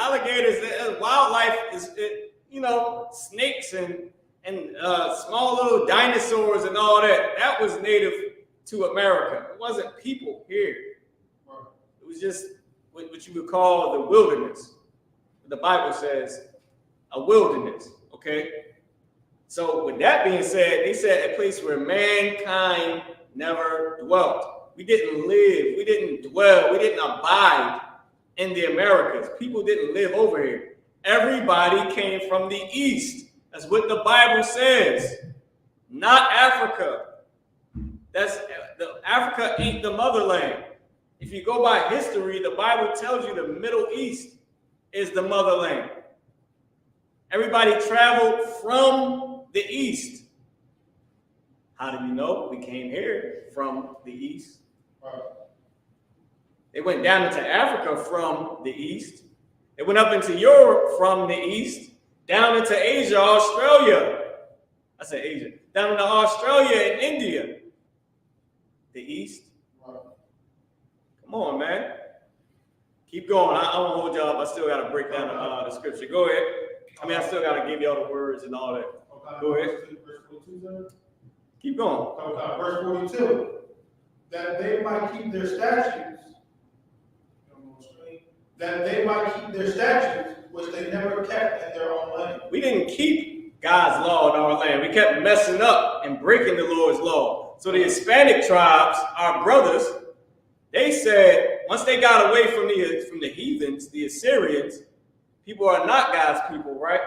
Speaker 3: wildlife is, snakes and and small little dinosaurs and all that. That was native to America. It wasn't people here. It was just what you would call the wilderness. The Bible says a wilderness, okay? So with that being said, they said a place where mankind never dwelt. We didn't live, we didn't dwell, we didn't abide in the Americas. People didn't live over here. Everybody came from the east. That's what the Bible says. Not Africa. Africa ain't the motherland. If you go by history, the Bible tells you the Middle East is the motherland. Everybody traveled from the east. How do you know? We came here from the east. They went down into Africa from the east. They went up into Europe from the east, down into Asia, Australia. I said Asia. Down into Australia and India. The east. Come on, man. Keep going. I won't hold y'all up. I still got to break down the scripture. Go ahead. I mean, I still got to give y'all the words and all that. Go ahead. Keep going.
Speaker 4: Verse 42. That they might keep their statutes. That they might keep their statutes, which they never kept in their own land.
Speaker 3: We didn't keep God's law in our land. We kept messing up and breaking the Lord's law. So the Hispanic tribes, our brothers, they said once they got away from the heathens, the Assyrians, people are not God's people, right?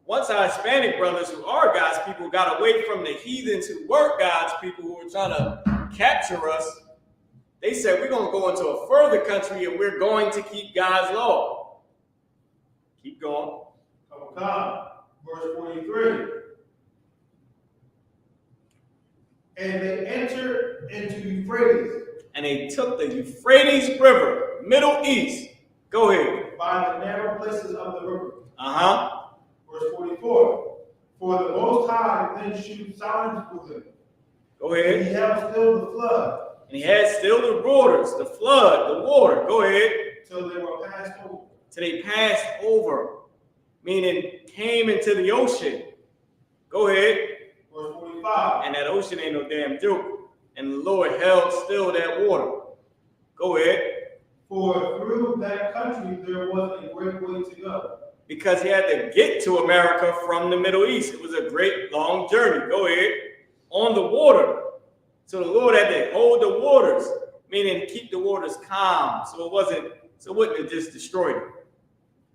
Speaker 3: Once our Hispanic brothers who are God's people got away from the heathens who weren't God's people, who were trying to capture us, they said, we're going to go into a further country and we're going to keep God's law. Keep going.
Speaker 4: Verse 43. And they entered into Euphrates.
Speaker 3: And they took the Euphrates River, Middle East. Go ahead.
Speaker 4: By the narrow places of the river.
Speaker 3: Verse
Speaker 4: 44. For the Most High then shewed signs for them.
Speaker 3: Go ahead.
Speaker 4: And he held still the flood.
Speaker 3: And he had still the waters, the flood, the water. Go ahead.
Speaker 4: Till they were passed over.
Speaker 3: Till they passed over. Meaning came into the ocean. Go ahead.
Speaker 4: Verse 45.
Speaker 3: And that ocean ain't no damn joke. And the Lord held still that water. Go ahead.
Speaker 4: For through that country there was a great way to go.
Speaker 3: Because he had to get to America from the Middle East. It was a great long journey. Go ahead. On the water. So the Lord had to hold the waters, meaning keep the waters calm. So it wouldn't have just destroyed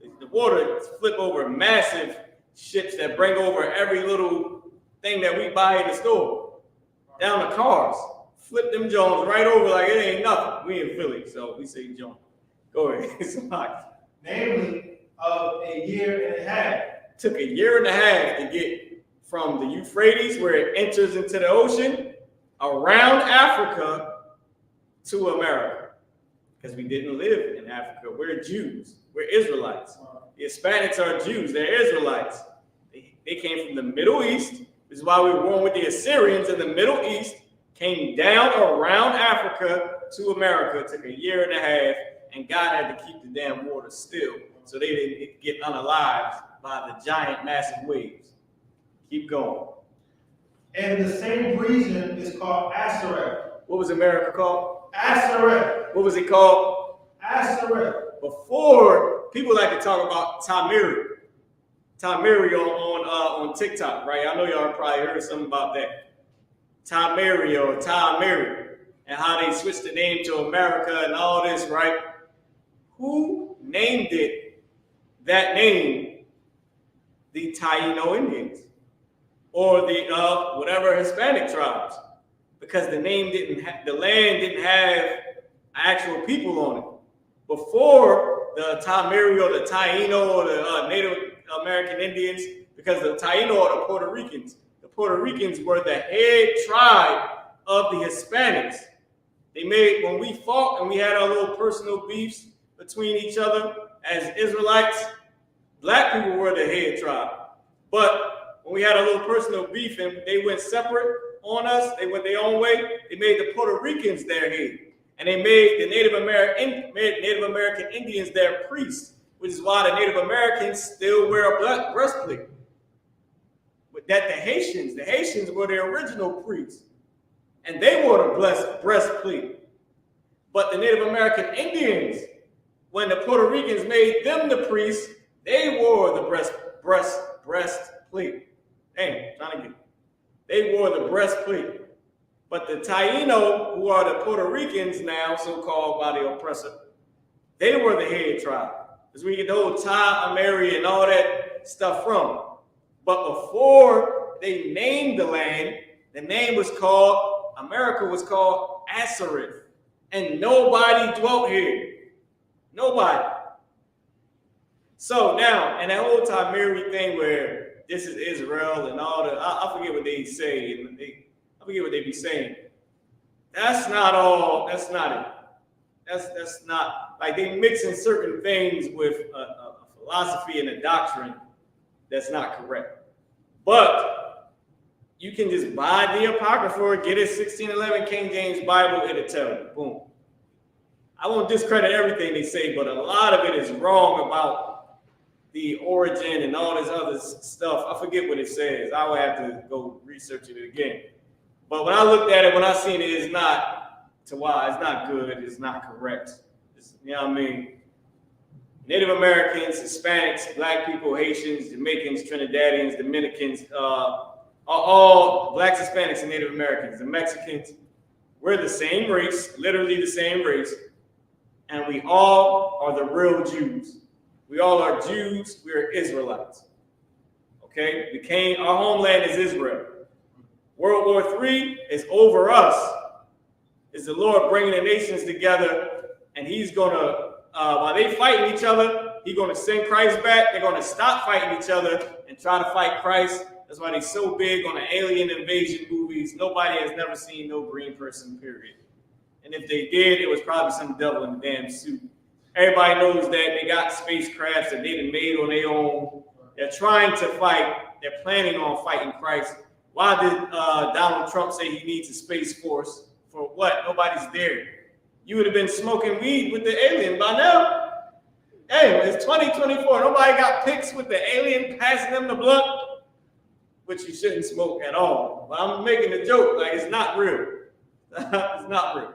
Speaker 3: it. The water flip over massive ships that bring over every little thing that we buy in the store. Down the cars. Flip them Jones right over like it ain't nothing. We in Philly, so we say Jones. Go ahead.
Speaker 4: Namely, of a year and a half.
Speaker 3: Took a year and a half to get from the Euphrates, where it enters into the ocean, around Africa to America. Because we didn't live in Africa. We're Jews. We're Israelites. The Hispanics are Jews. They're Israelites. They came from the Middle East. This is why we were born with the Assyrians in the Middle East. Came down around Africa to America. It took a year and a half. And God had to keep the damn water still so they didn't get unalived by the giant, massive waves. Keep going.
Speaker 4: And the same region is called Asareth.
Speaker 3: What was America called?
Speaker 4: Asareth.
Speaker 3: What was it called?
Speaker 4: Asareth.
Speaker 3: Before, people like to talk about Tamiri. Tamiri on TikTok, right? I know y'all probably heard something about that. Tamiri or Tamiri. And how they switched the name to America and all this, right? Who named it that name? The Taino Indians. Or the whatever Hispanic tribes. Because the name the land didn't have actual people on it. Before the Tamiri or the Taino or the Native American Indians, because the Taino are the Puerto Ricans. The Puerto Ricans were the head tribe of the Hispanics. When we fought and we had our little personal beefs between each other as Israelites, black people were the head tribe. But when we had a little personal beef and they went separate on us, they went their own way, they made the Puerto Ricans their head. And they made the Native American Indians their priests, which is why the Native Americans still wear a black breastplate. But that the Haitians were the original priests, and they wore the breastplate. But the Native American Indians, when the Puerto Ricans made them the priests, they wore the breastplate. Dang, trying to get it. They wore the breastplate. But the Taino, who are the Puerto Ricans now, so-called by the oppressor, they were the head tribe. Because we get the whole Ta-Ameri and all that stuff from. But before they named the land, the name was called, America was called Azareth. And nobody dwelt here. Nobody. So now, and that whole Ta-Ameri thing where this is Israel and all the, I forget what they say. I forget what they be saying. That's not all, that's not it. That's not, like they mixing certain things with a philosophy and a doctrine that's not correct. But you can just buy the Apocrypha or get a 1611 King James Bible, it'll tell you, boom. I won't discredit everything they say, but a lot of it is wrong about the origin and all this other stuff. I forget what it says. I would have to go research it again. But when I looked at it, when I seen it, it's not it's not good, it's not correct. You know what I mean? Native Americans, Hispanics, Black people, Haitians, Jamaicans, Trinidadians, Dominicans, all Blacks, Hispanics, and Native Americans, the Mexicans, we're the same race, literally the same race, and we all are the real Jews. We all are Jews, we're Israelites. Okay? Our homeland is Israel. World War III is over us. It's the Lord bringing the nations together, and he's going to, while they fighting each other, he's going to send Christ back. They're going to stop fighting each other and try to fight Christ. That's why they're so big on the alien invasion movies. Nobody has never seen no green person, period. And if they did, it was probably some devil in a damn suit. Everybody knows that they got spacecrafts that they've made on their own. They're trying to fight. They're planning on fighting Christ. Why did Donald Trump say he needs a space force? For what? Nobody's there. You would have been smoking weed with the alien by now. Hey, it's 2024. Nobody got pics with the alien passing them the blunt, which you shouldn't smoke at all. But I'm making a joke. Like, it's not real. It's not real.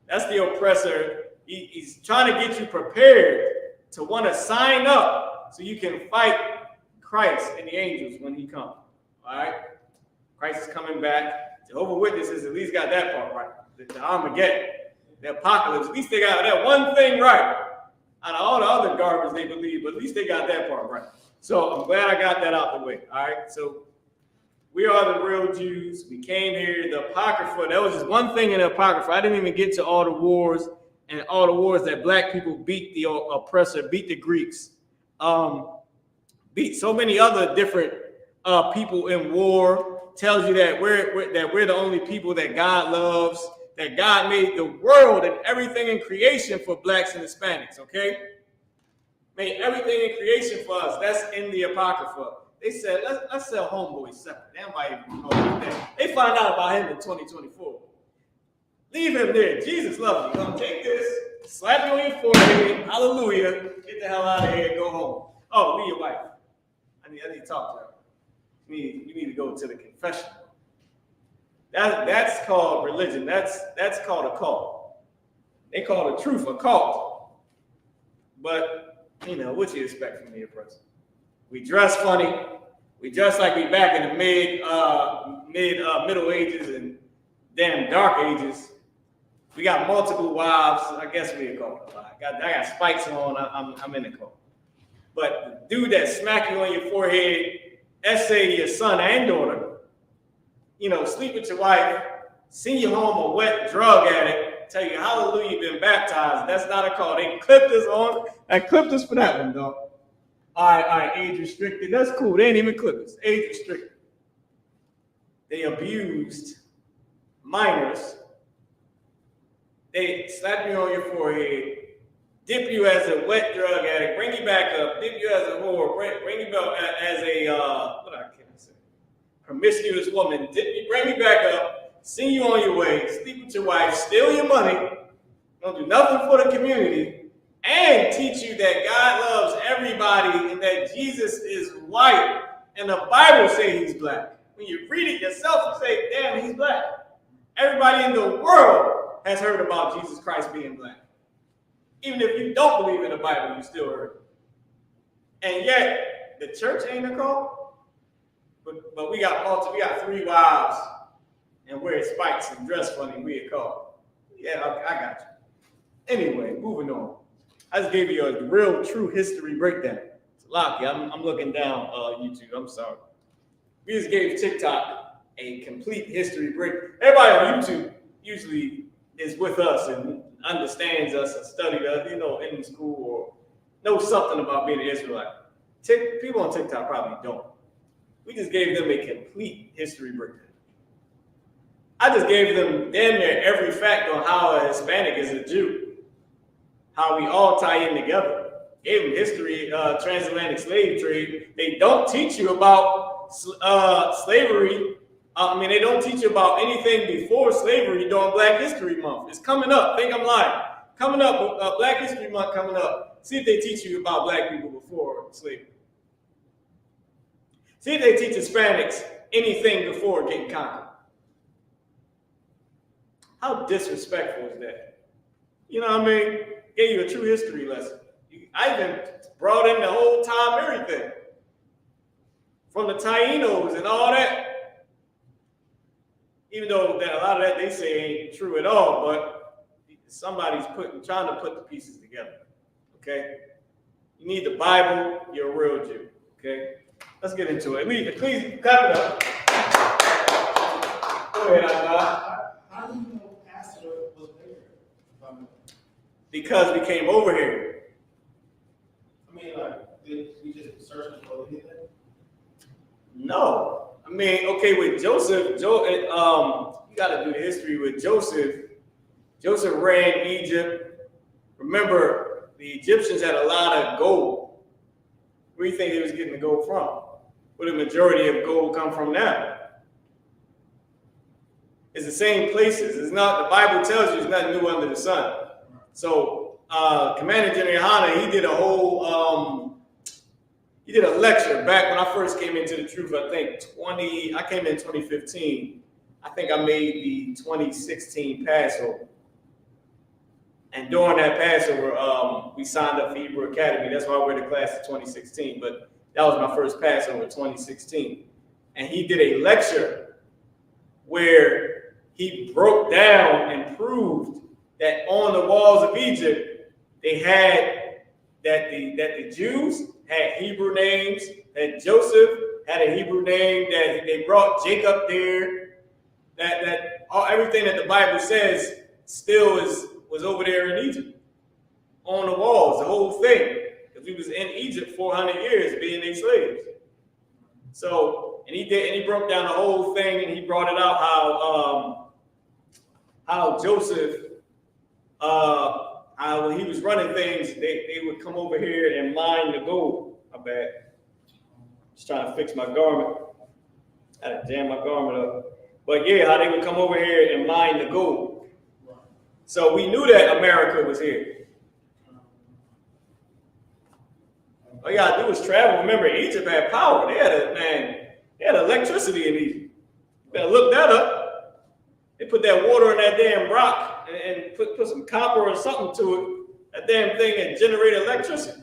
Speaker 3: That's the oppressor. He's trying to get you prepared to want to sign up so you can fight Christ and the angels when he comes. All right? Christ is coming back. Jehovah's Witnesses at least got that part right. The Armageddon, the apocalypse, at least they got that one thing right. Out of all the other garbage they believe, but at least they got that part right. So I'm glad I got that out the way. All right. So we are the real Jews. We came here. The Apocrypha, that was just one thing in the Apocrypha. I didn't even get to all the wars and all the wars that Black people beat the oppressor, beat the Greeks, beat so many other different people in war. Tells you that we're the only people that God loves, that God made the world and everything in creation for Blacks and Hispanics, okay? Made everything in creation for us. That's in the Apocrypha. They said, let's sell homeboy separate. Nobody even know about that. They find out about him in 2024. Leave him there. Jesus loves you. Come take this, slap you on your forehead, hallelujah, get the hell out of here and go home. Oh, leave your wife. I need to talk to her. You need to go to the confession. That's called religion. That's called a cult. They call the truth a cult. But you know what you expect from the oppressor. We dress funny. We dress like we back in the Middle Ages and damn Dark Ages. We got multiple wives. I guess we call it. I got spikes on. I'm in the cult. But the dude that smack you on your forehead, essay your son and daughter, you know, sleep with your wife, send you home a wet drug addict, tell you hallelujah, you've been baptized. That's not a call. They clipped us on. I clipped us for that one, dog. All right, age restricted. That's cool. They ain't even clipped us. Age restricted. They abused minors. They slap you on your forehead, dip you as a wet drug addict, bring you back up, dip you as a whore, bring you back as a, what I can't say, promiscuous woman, bring you back up, send you on your way, sleep with your wife, steal your money, don't do nothing for the community, and teach you that God loves everybody and that Jesus is white, and the Bible says he's Black. when you read it yourself, you say, damn, he's black. Everybody in the world has heard about Jesus Christ being black. Even if you don't believe in the Bible, you still heard it. And yet, the church ain't a cult. But we got 3 wives and wear spikes and dress funny, we a cult. Yeah, I got you. Anyway, moving on. I just gave you a real true history breakdown. Lockie, I'm looking down YouTube. I'm sorry. We just gave TikTok a complete history break. Everybody on YouTube usually is with us and understands us and studied us, in school or knows something about being an Israelite. People on TikTok probably don't. We just gave them a complete history breakdown. I just gave them damn near every fact on how a Hispanic is a Jew, how we all tie in together. Gave them history, transatlantic slave trade. They don't teach you about slavery. They don't teach you about anything before slavery during Black History Month. It's coming up. Think I'm lying. Coming up, Black History Month coming up. See if they teach you about Black people before slavery. See if they teach Hispanics anything before getting conquered. How disrespectful is that? You know what I mean? Gave you a true history lesson. I even brought in the whole time everything. From the Taínos and all that. Even though that a lot of that they say ain't true at all, but somebody's trying to put the pieces together. Okay? You need the Bible, you're a real Jew. Okay? Let's get into it. Please clap it up. Go ahead,
Speaker 4: How do you know Pastor was there?
Speaker 3: Because we came over here.
Speaker 4: Did we just search for anything?
Speaker 3: No. Okay, with Joseph, you got to do the history with Joseph. Joseph ran Egypt. Remember, the Egyptians had a lot of gold. Where do you think they was getting the gold from? Where the majority of gold come from now? It's the same places. It's not, the Bible tells you it's nothing new under the sun. So Commander General Yohanna, he did a whole, he did a lecture back when I first came into the truth. I came in 2015. I think I made the 2016 Passover. And during that Passover, we signed up for Hebrew Academy. That's why we're the class of 2016. But that was my first Passover, 2016. And he did a lecture where he broke down and proved that on the walls of Egypt, they had that the Jews had Hebrew names, that Joseph had a Hebrew name, that they brought Jacob there, that everything that the Bible says still was over there in Egypt, on the walls, the whole thing, because we was in Egypt 400 years being their slaves. So, and he broke down the whole thing, and he brought it out how Joseph, how when he was running things, they would come over here and mine the gold. My bad. Just trying to fix my garment. I had to jam my garment up. But yeah, how they would come over here and mine the gold. So we knew that America was here. All you gotta do was travel. Remember, Egypt had power. They had electricity in Egypt. You better look that up. They put that water in that damn rock and put some copper or something to it. That damn thing and generate electricity.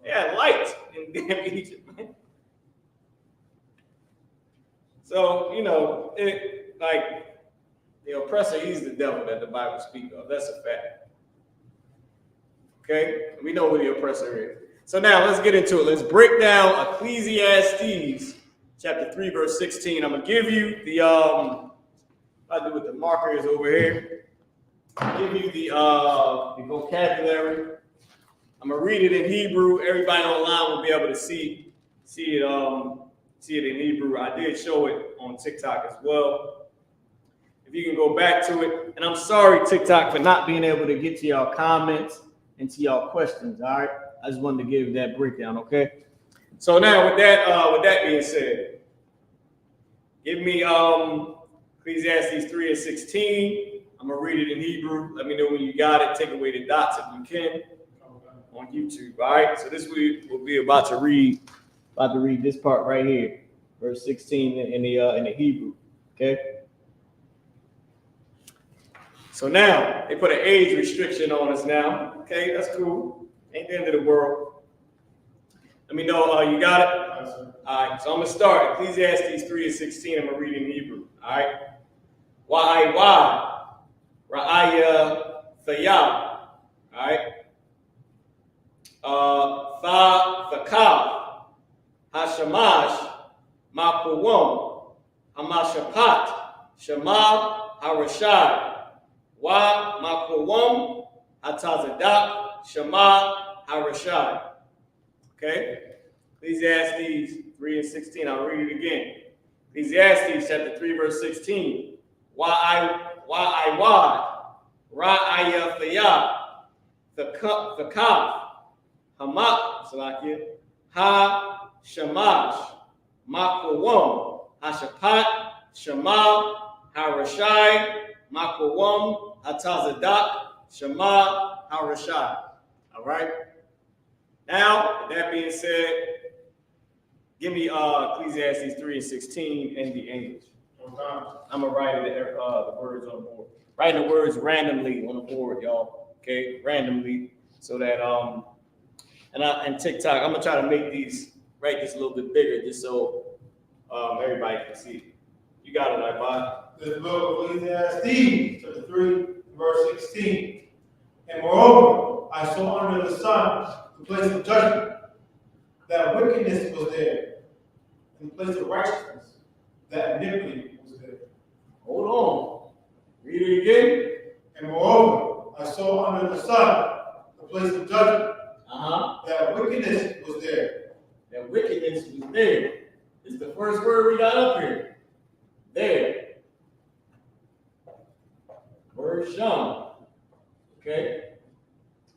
Speaker 3: They had lights in damn Egypt, man. So, the oppressor, he's the devil that the Bible speaks of. That's a fact. Okay? We know who the oppressor is. So now let's get into it. Let's break down Ecclesiastes chapter 3, verse 16. I'm going to give you the, I'll do with the markers over here. I'll give you the vocabulary. I'm going to read it in Hebrew. Everybody online will be able to see it in Hebrew. I did show it on TikTok as well. If you can go back to it. And I'm sorry, TikTok, for not being able to get to y'all comments and to y'all questions, all right? I just wanted to give that breakdown, okay? So now with that being said, give me Ecclesiastes 3 and 16. I'm going to read it in Hebrew. Let me know when you got it. Take away the dots if you can on YouTube, all right? So this week we'll be about to read this part right here. verse 16 in the Hebrew. Okay. So now they put an age restriction on us now. Okay, that's cool. Ain't the end of the world. Let me know. You got it?
Speaker 4: Yes, sir.
Speaker 3: All right. So I'm gonna start. Ecclesiastes 3:16. I'm gonna read in Hebrew. All right. Y Ra'aya Thayah. All right. Thakav Hashamash Makuwam Hamashapat Shema Harashai. Wa Makuwam Hatazadak Shema Harashai. Okay? Ecclesiastes 3:16. I'll read it again. Ecclesiastes chapter 3, verse 16. Wa'aiwad Ra'aya Thayah Thakav Hamak Salakia Ha Shamash Makuwam Hashapat Shema Harashai Makuwam Hatazadak Shema Harashai. All right. Now, with that being said, give me Ecclesiastes 3:16 in the English. I'm gonna write the words on the board. Writing the words randomly on the board, y'all. Okay, randomly, so that and TikTok. I'm gonna try to write this a little bit bigger, just so everybody can see it. You got it, iPod.
Speaker 4: The book of Ecclesiastes, chapter 3, verse 16. And moreover, I saw under the sun the place of judgment, that wickedness was there, and the place of righteousness, that iniquity was there.
Speaker 3: Hold on. Read it again.
Speaker 4: And moreover, I saw under the sun the place of judgment, that wickedness was there.
Speaker 3: That wickedness was there. It's the first word we got up here. There. Word shum. Okay?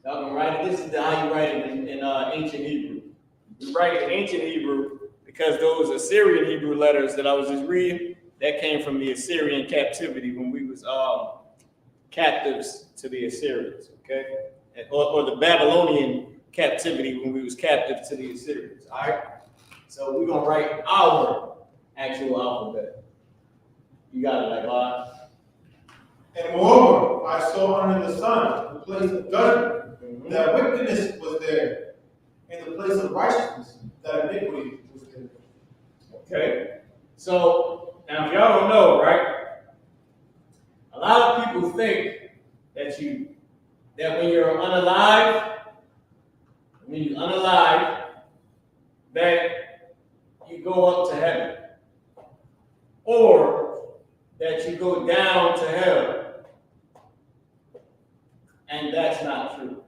Speaker 3: Y'all can write it. This is how you write it in ancient Hebrew. We write it in ancient Hebrew because those Assyrian Hebrew letters that I was just reading, that came from the Assyrian captivity when we was captives to the Assyrians, okay? Or the Babylonian captivity when we was captive to the Assyrians, all right? So we're gonna write our actual alphabet. You got it, like God.
Speaker 4: And moreover, I saw under the sun the place of judgment, that wickedness was there, and the place of righteousness, that iniquity was there.
Speaker 3: Okay, so now if y'all don't know, right? A lot of people think that when you're unalive, that you go up to heaven, or that you go down to hell. And that's not true.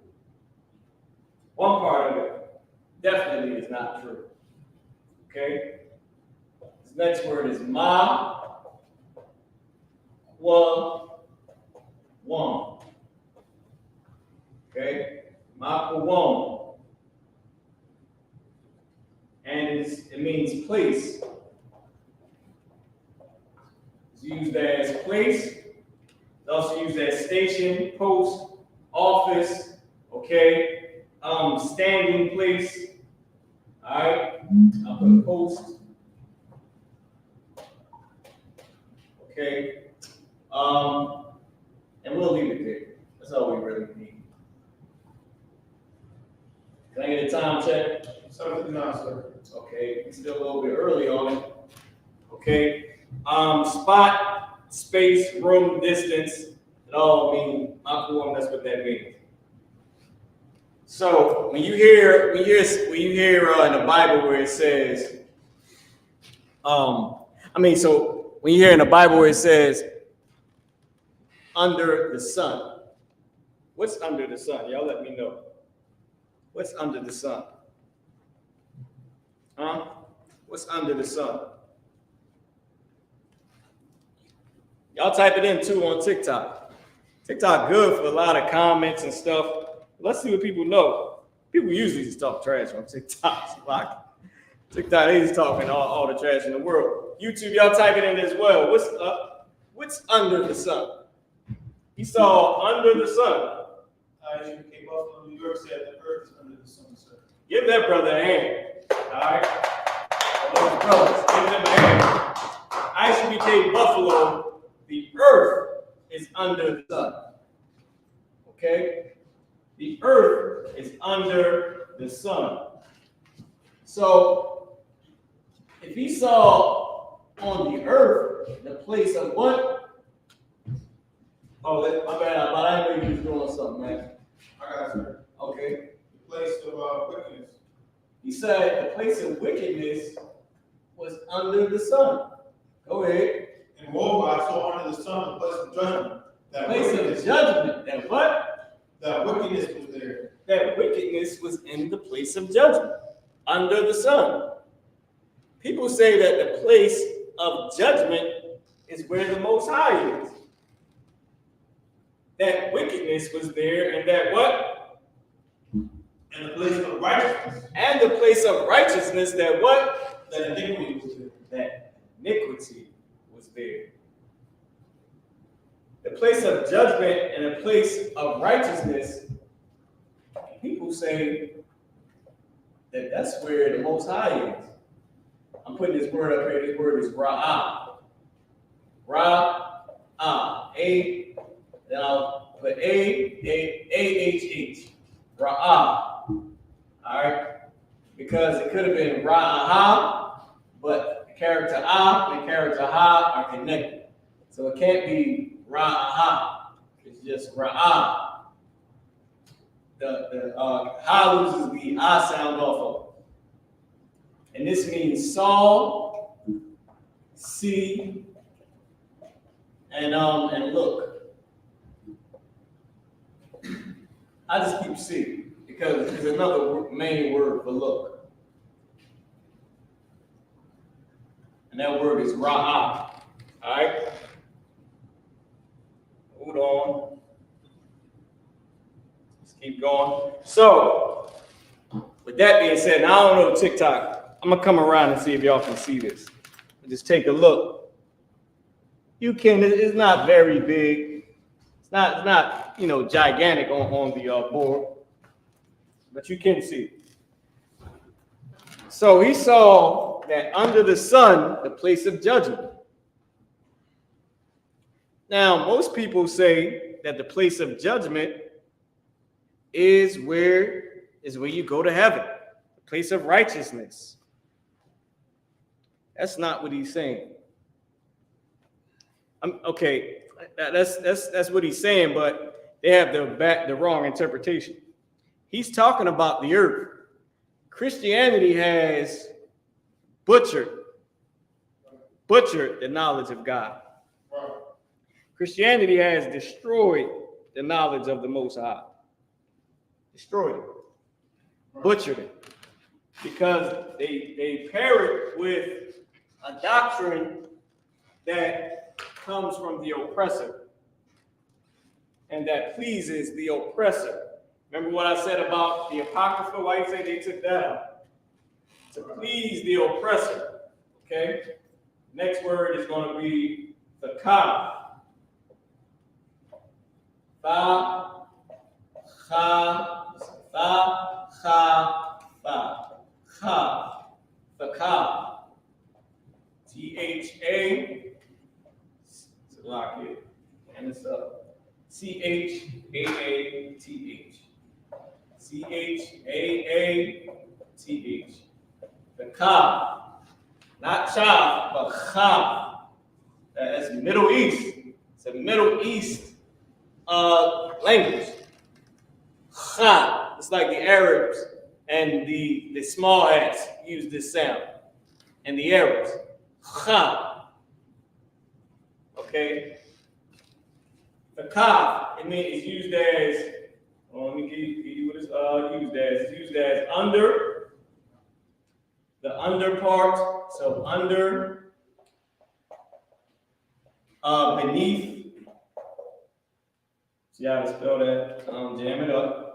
Speaker 3: One part of it definitely is not true. Okay? This next word is Ma-kwa-wam. Okay? Ma-kwa-wam. And it means place. It's used as place. It's also used as station, post, office, okay? Standing place. All right? I'll put post. Okay. And we'll leave it there. That's all we really need. Can I get a time check?
Speaker 4: 7:59, sir.
Speaker 3: Okay, it's still a little bit early on it. Okay. Spot, space, room, distance. It all means makuam. That's what that means. So when you hear in the Bible where it says, when you hear in the Bible where it says under the sun, what's under the sun? Y'all let me know. What's under the sun? What's under the sun? Y'all type it in too on TikTok. TikTok good for a lot of comments and stuff. Let's see what people know. People usually just talk trash on TikTok. TikTok, they just talking all the trash in the world. YouTube, y'all type it in as well. What's under the sun? He saw under the sun.
Speaker 4: I.S.U.K. Buffalo, New York said the earth is under the sun, sir.
Speaker 3: Give that brother a hand. All right. Those brothers, give them a under the sun. So, if he saw on the earth the place of what? Oh, my bad. I didn't know you was doing something, man.
Speaker 4: I got you.
Speaker 3: Okay.
Speaker 4: The place of wickedness.
Speaker 3: He said the place of wickedness was under the sun. Go ahead.
Speaker 4: And moreover, I saw under the sun the place of judgment. That
Speaker 3: Place
Speaker 4: wickedness,
Speaker 3: of judgment. That what?
Speaker 4: that wickedness was there.
Speaker 3: That wickedness was in the place of judgment, under the sun. People say that the place of judgment is where the Most High is. That wickedness was there, and that what?
Speaker 4: And the place of righteousness.
Speaker 3: And the place of righteousness, that what?
Speaker 4: That iniquity was there.
Speaker 3: That iniquity was there. The place of judgment and the place of righteousness, people say that that's where the Most High is. I'm putting this word up here. This word is Ra'ah. Ra'ah. Then I'll put A-H-H. Ra'ah. All right? Because it could have been Ra'ah, but the character Ah and the character Ha are connected. So it can't be Ra'ah. It's just Ra'ah. The Ha loses the Ah sound off of it. And this means saw, see, and look. I just keep see because there's another main word for look. And that word is Ra'ah. All right? Hold on. Let's keep going. So, with that being said, now I don't know TikTok. I'm going to come around and see if y'all can see this. Just take a look. You can, it's not very big. It's not gigantic on the board. But you can see. So he saw that under the sun, the place of judgment. Now, most people say that the place of judgment is where you go to heaven, the place of righteousness. That's not what he's saying. Okay, that's what he's saying, but they have the wrong interpretation. He's talking about the earth. Christianity has butchered the knowledge of God. Christianity has destroyed the knowledge of the Most High. Destroyed it. Butchered it. Because they pair it with a doctrine that comes from the oppressor and that pleases the oppressor. Remember what I said about the Apocrypha? Why you say they took that out? To please the oppressor. Okay? Next word is going to be the ka. Fa, cha, fa, cha, fa. Cha. The ka. T-H-A. It's a lock here. And it's up. C-H-A-A-T-H. C-H-A-A-T-H. The ka. Not cha, but cha. That's Middle East. It's a Middle East language. Cha. It's like the Arabs and the small hats use this sound. And the Arabs. Cha. Okay? The ka, it's used as, let me give you what it's used as. It's used as under, the under part, so under, beneath. See how to spell that? Jam it up.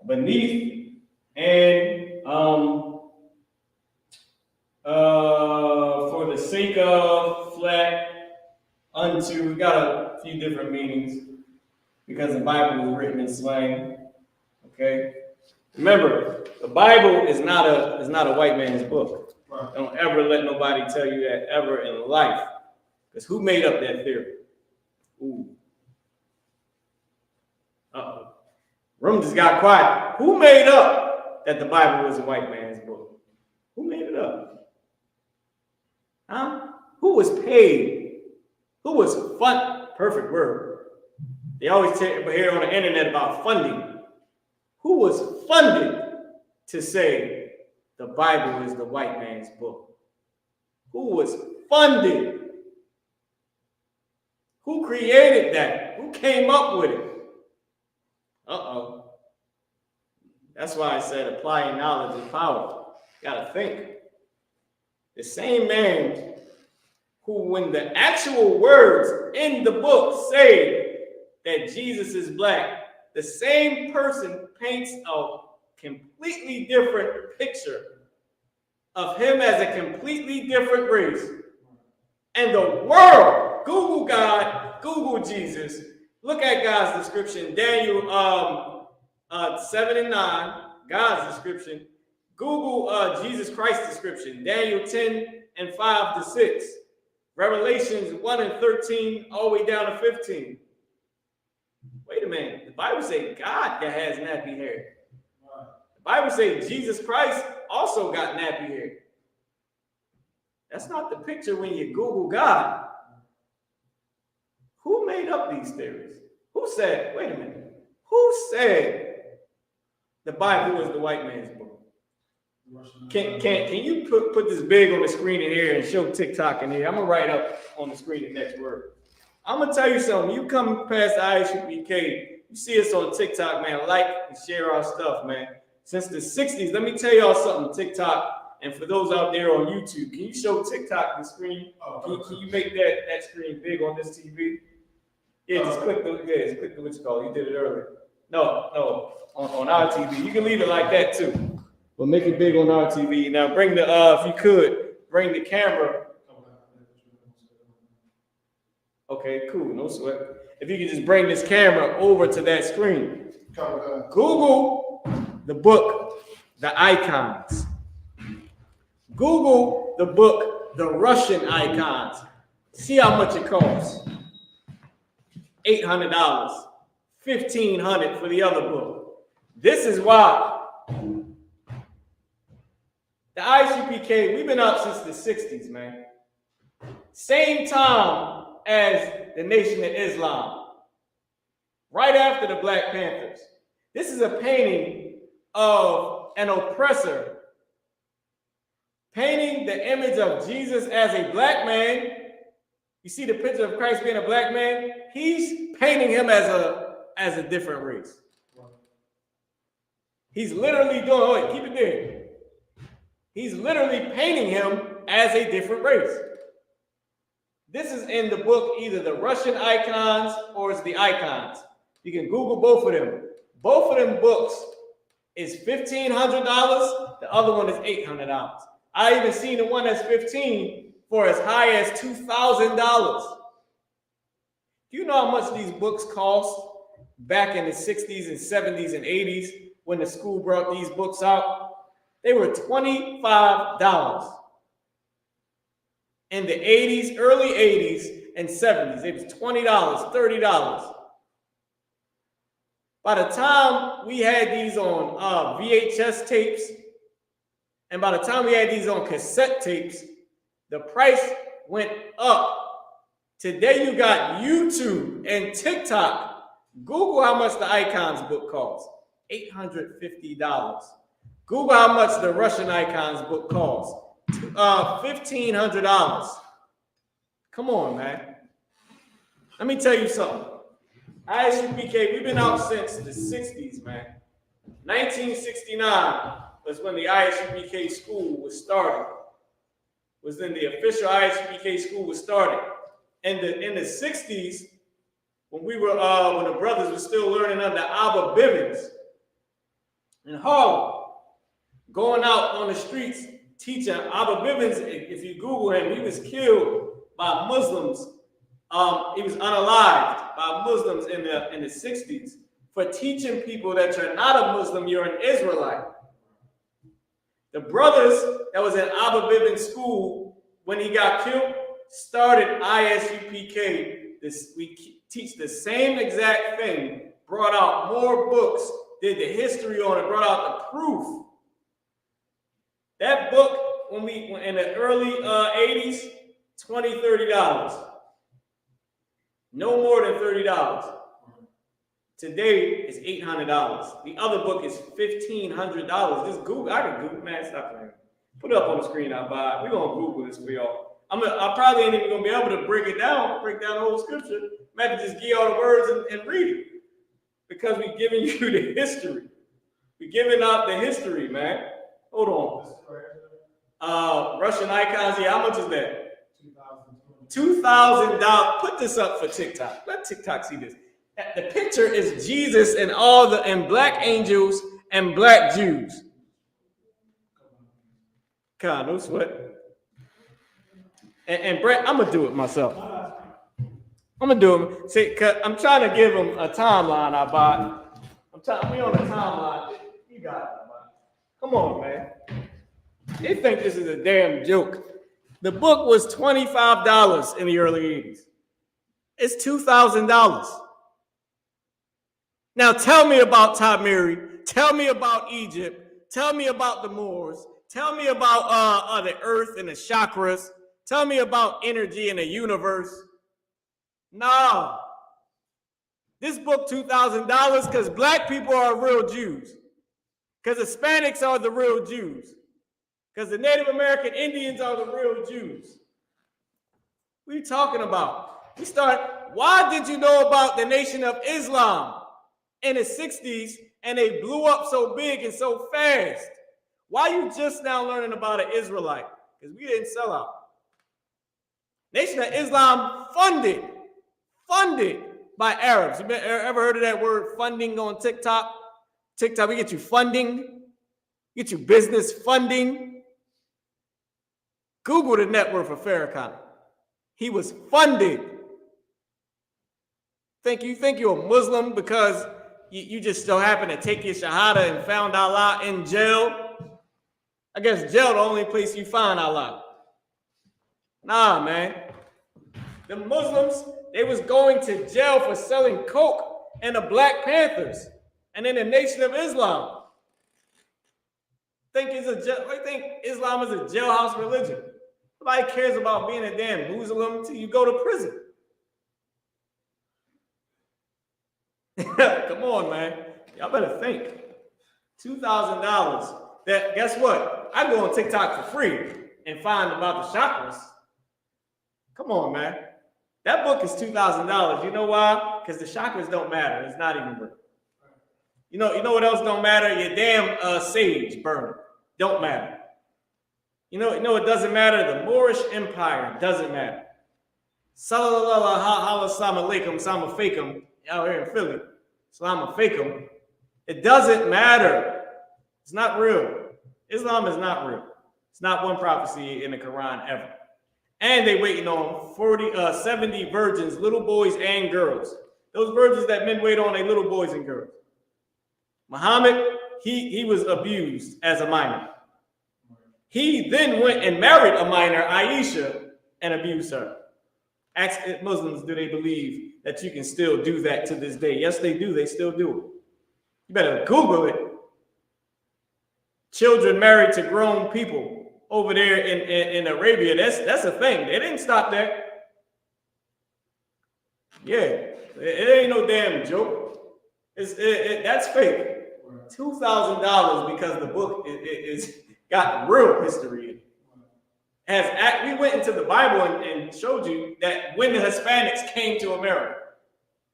Speaker 3: Beneath, and for the sake of, flat, unto. We got a few different meanings because the Bible was written in slang. Okay, remember the Bible is not a white man's book. Right. Don't ever let nobody tell you that ever in life, because who made up that theory? Ooh. Room just got quiet. Who made up that the Bible was a white man's book? Who made it up? Huh? Who was paid? Who was perfect word. They always hear on the internet about funding. Who was funded to say the Bible is the white man's book? Who was funded? Who created that? Who came up with it? Uh-oh. That's why I said applying knowledge is power. Gotta think. The same man who, when the actual words in the book say that Jesus is black, the same person paints a completely different picture of him as a completely different race. And the world, Google God, Google Jesus, look at God's description, Daniel 7 and 9, God's description. Google Jesus Christ's description, Daniel 10 and 5 to 6, Revelations 1 and 13, all the way down to 15. Wait a minute, the Bible says God that has nappy hair. The Bible says Jesus Christ also got nappy hair. That's not the picture when you Google God. Who made up these theories? Who said, wait a minute, who said the Bible was the white man's book? Can you put this big on the screen in here and show TikTok in here? I'm gonna write up on the screen the next word. I'm gonna tell you something. You come past the I.S.U.P.K, you see us on TikTok, man. Like and share our stuff, man. Since the 60s, let me tell y'all something, TikTok. And for those out there on YouTube, can you show TikTok the screen? Can you make that screen big on this TV? Yeah, just click the what's it called. You did it earlier. No, on our TV. You can leave it like that too. But make it big on our TV. Now bring the if you could, bring the camera. Okay, cool, no sweat. If you could just bring this camera over to that screen. Google the book, The Icons. Google the book, The Russian Icons. See how much it costs. $800, $1,500 for the other book. This is why the I.S.U.P.K, we've been up since the 60s, man. Same time as the Nation of Islam. Right after the Black Panthers. This is a painting of an oppressor painting the image of Jesus as a black man. You see the picture of Christ being a black man? He's painting him as a different race. He's literally doing, keep it there. He's literally painting him as a different race. This is in the book, either the Russian Icons or it's the Icons. You can Google both of them. Both of them books is $1,500. The other one is $800. I even seen the one that's $1,500 for as high as $2,000. Do you know how much these books cost back in the 60s and 70s and 80s when the school brought these books out? They were $25. In the 80s, early 80s and 70s, it was $20, $30. By the time we had these on VHS tapes, and by the time we had these on cassette tapes, the price went up. Today you got YouTube and TikTok. Google how much the Icons book costs. $850. Google how much the Russian Icons book costs. $1,500. Come on, man. Let me tell you something. I.S.U.P.K, we've been out since the 60s, man. 1969 was when the I.S.U.P.K school was started. Was when the official I.S.U.P.K school was started. In the 60s, when the brothers were still learning under Abba Bivens in Harlem, going out on the streets teaching. Abba Bivens, if you Google him, he was killed by Muslims. He was unalived by Muslims in the 60s for teaching people that you're not a Muslim, you're an Israelite. The brothers that was in Abba Bivens school when he got killed started I.S.U.P.K. We teach the same exact thing, brought out more books did the history on it, brought out the proof. That book, when in the early 80s, $20, $30. No more than $30. Today it's $800. The other book is $1,500. Just Google. I can Google. Man, stop playing. Put it up on the screen. I'll buy it. We're gonna Google this for y'all. I probably ain't even gonna be able to break down the whole scripture. Maybe just give all the words and read it, because we're giving you the history. We're giving out the history, man. Hold on. Russian icons. Yeah, how much is that? $2,000. Put this up for TikTok. Let TikTok see this. The picture is Jesus and and black angels and black Jews. God, no sweat. And Brett, I'm gonna do it myself. I'm gonna do it. See, cause I'm trying to give them a timeline. We on a timeline. You got it. Come on, man. They think this is a damn joke. The book was $25 in the early 80s. It's $2,000. Now tell me about Tamiri. Tell me about Egypt. Tell me about the Moors. Tell me about the earth and the chakras. Tell me about energy in the universe. No. This book, $2,000, because black people are real Jews. Because Hispanics are the real Jews. Because the Native American Indians are the real Jews. What are you talking about? Why did you know about the Nation of Islam in the 60s and they blew up so big and so fast? Why are you just now learning about an Israelite? Because we didn't sell out. Nation of Islam funded by Arabs. You ever heard of that word funding on TikTok? TikTok, we get you funding, get you business funding. Google the net worth of Farrakhan. He was funded. You think you're a Muslim because you just so happen to take your Shahada and found Allah in jail? I guess jail the only place you find Allah. Nah, man. The Muslims, they was going to jail for selling coke, and the Black Panthers, and then the Nation of Islam. Think Islam is a jailhouse religion. Nobody cares about being a damn Muslim until you go to prison. Come on, man. Y'all better think. $2,000. That, guess what? I go on TikTok for free and find about the chakras. Come on, man. That book is $2,000. You know why? Because the chakras don't matter. It's not even real. You know what else don't matter? Your damn sage burner don't matter. You know it doesn't matter? The Moorish Empire doesn't matter. Sallallahu alaikum, salam alaikum, out here in Philly. Salam alaikum. It doesn't matter. It's not real. Islam is not real. It's not one prophecy in the Quran ever. And they waiting on 70 virgins, little boys and girls. Those virgins that men wait on, they little boys and girls. Muhammad, he was abused as a minor. He then went and married a minor, Aisha, and abused her. Ask Muslims, do they believe that you can still do that to this day? Yes, they do. They still do it. You better Google it. Children married to grown people over there in Arabia. That's a thing. They didn't stop there. Yeah, it ain't no damn joke. That's fake. $2,000 because the book is got real history in it. We went into the Bible and showed you that when the Hispanics came to America.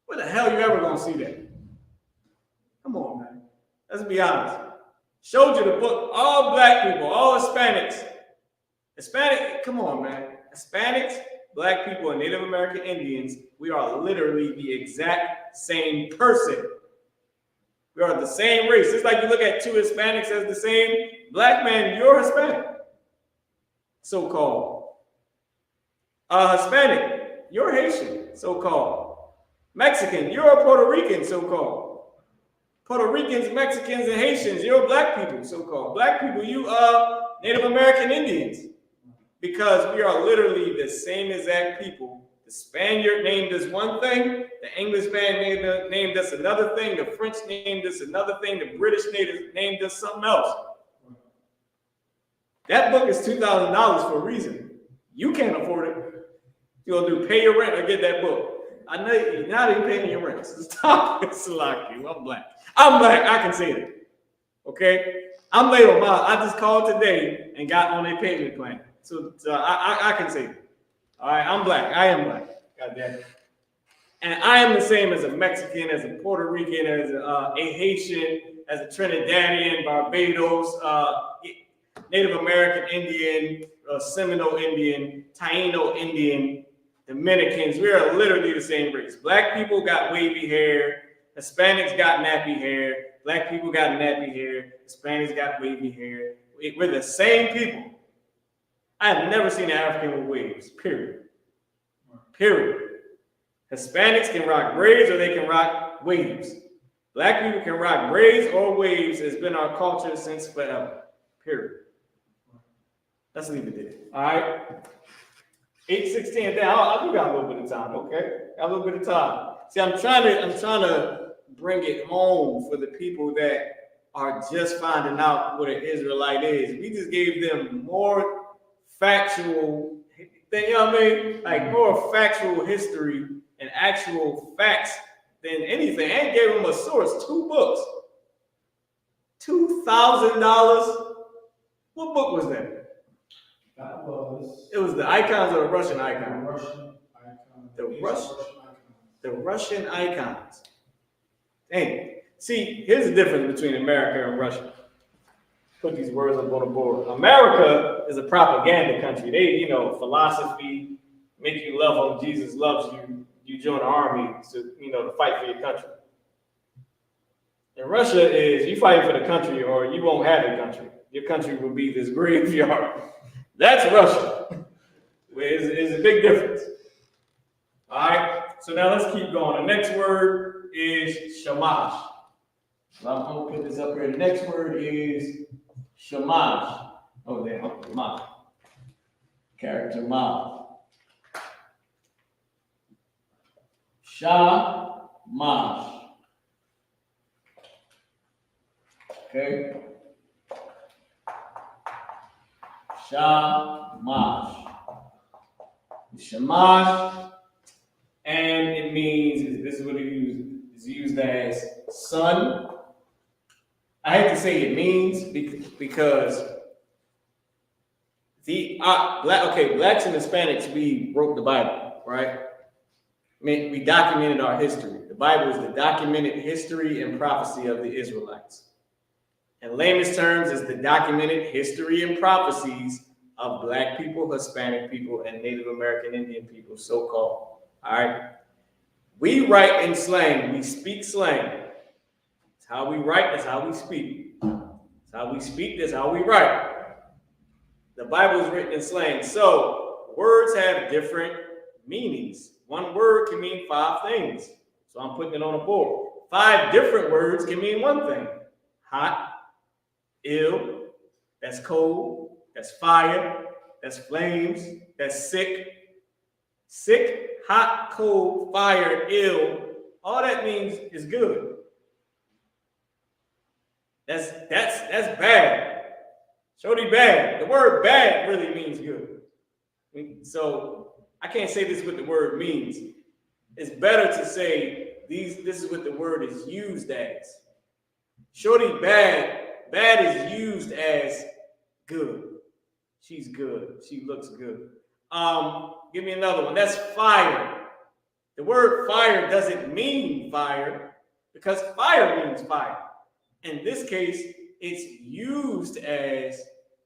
Speaker 3: Where the hell you ever gonna see that? Come on, man. Let's be honest. Showed you the book, all black people, all Hispanics. Come on, man. Hispanics, black people, and Native American Indians, we are literally the exact same person. We are the same race. It's like you look at two Hispanics as the same black man, you're Hispanic, so-called. Hispanic, you're Haitian, so-called. Mexican, you're a Puerto Rican, so-called. Puerto Ricans, Mexicans, and Haitians, you're black people, so-called. Black people, you are Native American Indians. Because we are literally the same exact people The Spaniard named us one thing, the Englishman named us another thing, the French named us another thing, the British named us something else. That book is $2,000 for a reason. You can't afford it. You're gonna do pay your rent or get that book. I know you're not even paying your rent. Stop it, Salaki. I'm black. I'm black. I can say that. Okay? I'm late on mine. I just called today and got on a payment plan. So I can say that. All right, I'm black. I am black. God damn it. And I am the same as a Mexican, as a Puerto Rican, as a Haitian, as a Trinidadian, Barbados, Native American Indian, Seminole Indian, Taino Indian, Dominicans. We are literally the same race. Black people got wavy hair. Hispanics got nappy hair. Black people got nappy hair. Hispanics got wavy hair. We're the same people. I have never seen an African with waves, period. Period. Hispanics can rock braids or they can rock waves. Black people can rock braids or waves. It's been our culture since forever, period. Let's leave it there, all right? 8:16 down. I do got a little bit of time, okay? Got a little bit of time. See, I'm trying to bring it home for the people that are just finding out what an Israelite is. We just gave them more factual, you know what I mean? Like more factual history and actual facts than anything. And gave them a source, 2 books. $2,000. What book was that? It was the icons or the Russian icons? The Russian icons. Dang. See, here's the difference between America and Russia. Put these words up on the board. America is a propaganda country. They, philosophy, make you love them. Jesus loves you. You join the army to fight for your country. And Russia is you fight for the country or you won't have a country. Your country will be this graveyard. That's Russia. It's a big difference. All right. So now let's keep going. The next word is shamash. I'm going to put this up here. The next word is shamash. Oh, damn. Ma. Character ma. Shamash. Okay. Shamash. Shamash, and it means, this is what it is used as son. I hate to say it means because blacks and Hispanics, we wrote the Bible, right? I mean, we documented our history. The Bible is the documented history and prophecy of the Israelites. In layman's terms, it's the documented history and prophecies of black people, Hispanic people, and Native American Indian people, so-called. All right? We write in slang. We speak slang. It's how we write. That's how we speak. It's how we speak. That's how we write. The Bible is written in slang. So words have different meanings. One word can mean 5 things. So I'm putting it on the board. 5 different words can mean one thing. Hot, ill, that's cold, that's fire, that's flames, that's sick. Sick, hot, cold, fire, ill, all that means is good. That's bad. Shorty bad. The word bad really means good. So I can't say this is what the word means. It's better to say this is what the word is used as. Shorty bad. Bad is used as good. She's good. She looks good. Give me another one. That's fire. The word fire doesn't mean fire because fire means fire. In this case, it's used as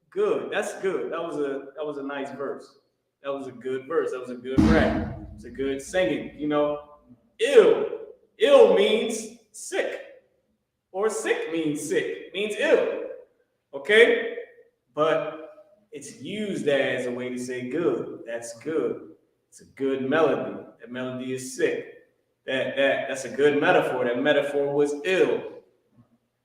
Speaker 3: good. That's good. That was a nice verse. That was a good verse. That was a good rap. It's a good singing. Ill. Ill means sick. Or sick means sick. Means ill. Okay? But it's used as a way to say good. That's good. It's a good melody. That melody is sick. That's a good metaphor. That metaphor was ill.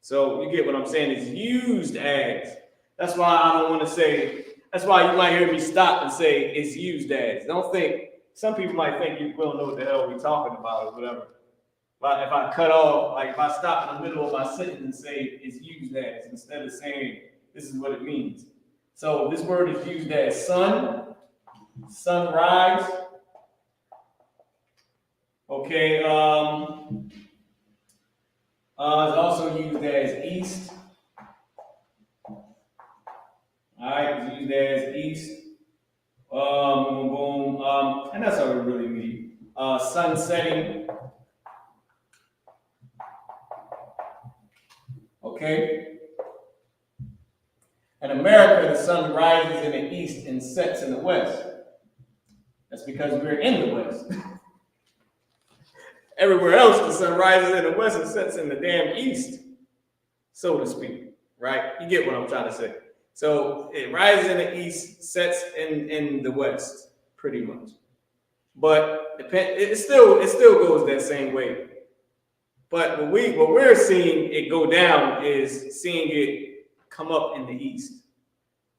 Speaker 3: So you get what I'm saying? It's used as. That's why I don't want to say. That's why you might hear me stop and say it's used as. Don't think some people might think we don't know what the hell we're talking about or whatever. But if I cut off, like if I stop in the middle of my sentence and say it's used as, instead of saying this is what it means. So this word is used as sun, sunrise. Okay, it's also used as east. All right, it's used as east. And that's all we really need. Sun setting. Okay. In America, the sun rises in the east and sets in the west. That's because we're in the west. Everywhere else, the sun rises in the west and sets in the damn east, so to speak. Right? You get what I'm trying to say. So it rises in the east, sets in the west, pretty much. But it still goes that same way. But what we're seeing it go down is seeing it come up in the east,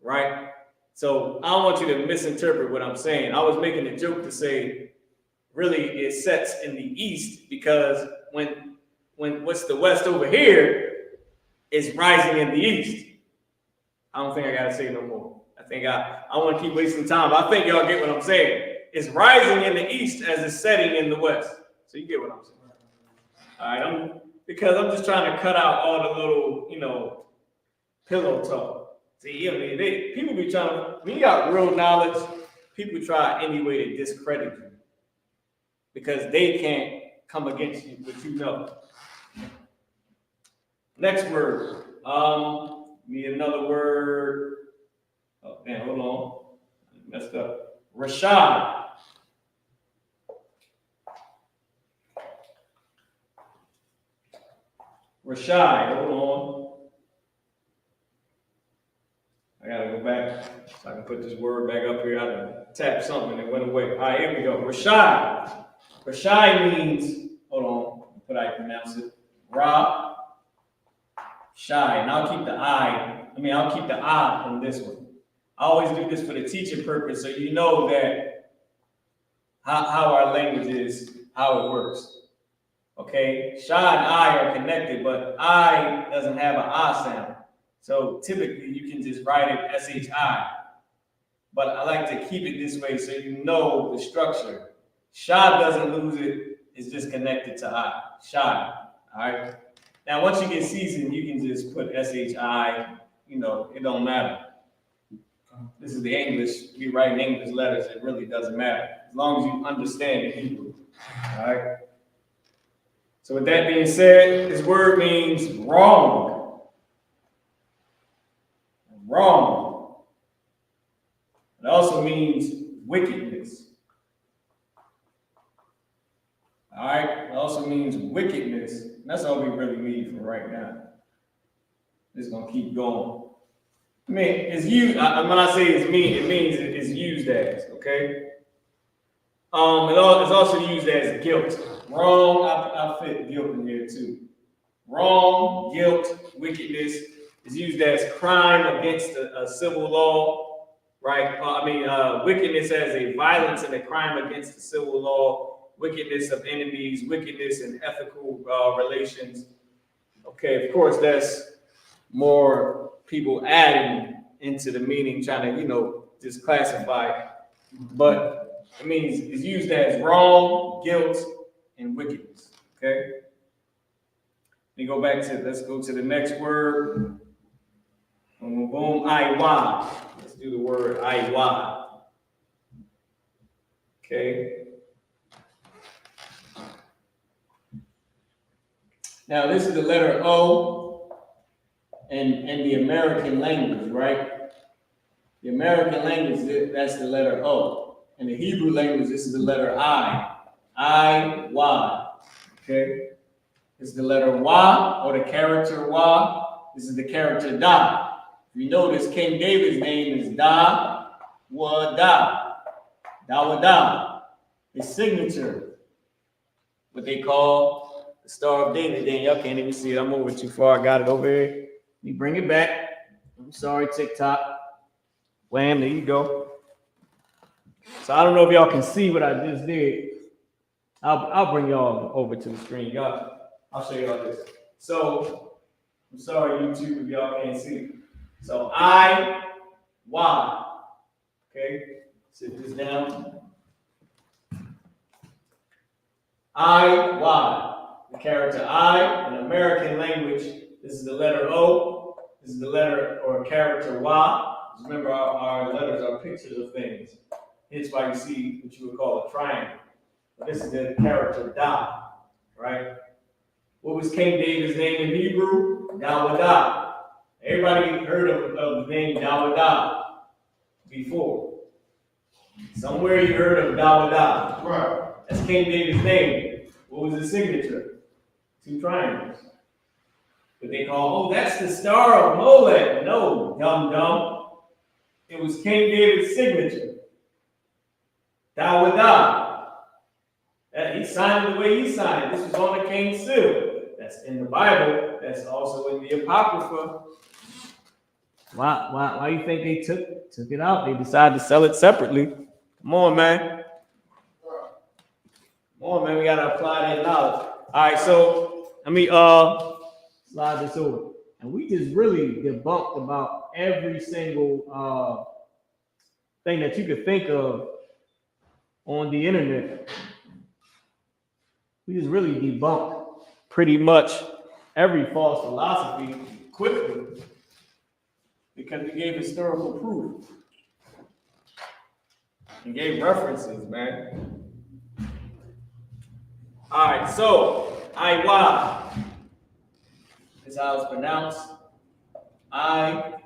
Speaker 3: right? So I don't want you to misinterpret what I'm saying. I was making a joke to say, really, it sets in the east because when what's the west over here is rising in the east. I don't think I gotta say no more. I think I want to keep wasting time. I think y'all get what I'm saying. It's rising in the east as it's setting in the west. So you get what I'm saying. All right, because I'm just trying to cut out all the little, pillow talk. See, people be trying to, when you got real knowledge, people try any way to discredit you because they can't come against you, but you know. Next word. Need another word. Oh, damn, hold on. I messed up. Rashad. Rashad, hold on. I gotta go back so I can put this word back up here. I tapped something and it went away. All right, here we go. Rashad. Rashad means, hold on, but I pronounce it. Ra. Shy, and I'll keep the I on this one. I always do this for the teaching purpose, so you know that how our language is, how it works. Okay, Shy and I are connected, but I doesn't have an I sound. So typically you can just write it SHI. But I like to keep it this way so you know the structure. Shy doesn't lose it, it's just connected to I. Shy. All right. Now, once you get seasoned, you can just put SHI, it don't matter. This is the English. We write English letters. It really doesn't matter. As long as you understand the Hebrew. All right? So with that being said, this word means wrong. Wrong. It also means wickedness. All right? It also means wickedness. That's all we really need for right now. It's gonna keep going. I mean, it's used. When I say it means it's used as. Okay. It's also used as guilt. Wrong. I fit guilt in here too. Wrong, guilt, wickedness is used as crime against a civil law, right? Wickedness as a violence and a crime against the civil law. Wickedness of enemies, wickedness in ethical relations. Okay, of course, that's more people adding into the meaning, trying to, just classify it. But it means it's used as wrong, guilt, and wickedness. Okay? Let's go to the next word. Boom, boom, I-Y. Let's do the word I-Y. Okay? Now, this is the letter O in the American language, right? The American language, that's the letter O. In the Hebrew language, this is the letter I. I-Y. Okay? This is the letter Y, or the character Y. This is the character Da. If you notice, King David's name is Da, Wa Da. Da Wa Da. His signature, what they call the Star of David. Then y'all can't even see it. I'm over too far. I got it over here. Let me bring it back. I'm sorry, TikTok. Wham, there you go. So I don't know if y'all can see what I just did. I'll bring y'all over to the screen. I'll show y'all this. So I'm sorry, YouTube, if y'all can't see. So I-Y. Okay, sit this down. I-Y. The character I in American language, this is the letter O. This is the letter or character Y. Remember, our letters are pictures of things. Hence why you see what you would call a triangle. But this is the character Da, right? What was King David's name in Hebrew? Dawadah. Everybody heard of the name Dawadah before. Somewhere you heard of Dawadah.
Speaker 4: Right.
Speaker 3: That's King David's name. What was his signature? 2 triangles. But they call, oh, that's the Star of Molech. No, dumb. It was King David's signature. Dawadah. He signed it the way he signed it. This was on the king's seal. That's in the Bible. That's also in the Apocrypha. Why you think they took it out? They decided to sell it separately. Come on, man. Come on, man. We gotta apply that knowledge. All right, so let me slide this over. And we just really debunked about every single thing that you could think of on the internet. We just really debunked pretty much every false philosophy quickly because we gave historical proof and gave references, man. All right, so I-Y is how it's pronounced. I-Y.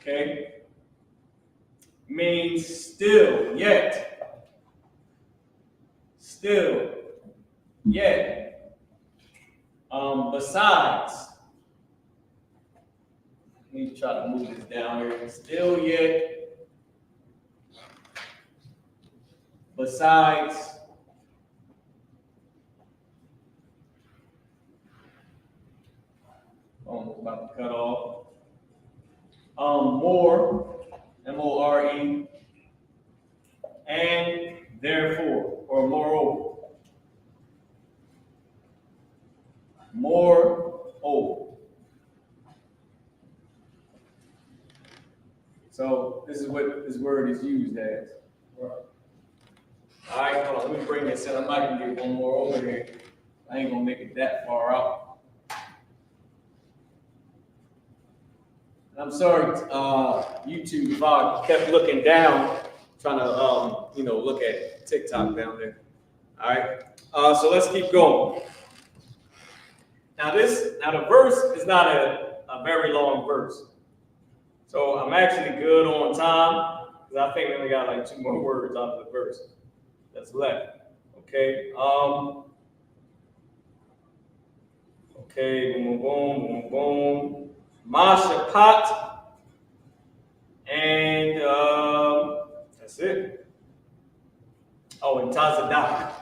Speaker 3: Okay? Means still, yet. Still, yet. Besides. Let me try to move this down here. Still, yet. Besides. Oh, it's about to cut off. More, M-O-R-E, and therefore, or moreover. Moreover. So this is what this word is used as. All right, hold on, let me bring this in. I might can get one more over here. I ain't gonna make it that far out. I'm sorry, YouTube, if I kept looking down, trying to, look at TikTok down there. All right, so let's keep going. Now the verse is not a very long verse. So I'm actually good on time, because I think we only got like 2 more words out of the verse that's left. Okay, boom. Mashapat, and that's it. Oh, and Tazadak.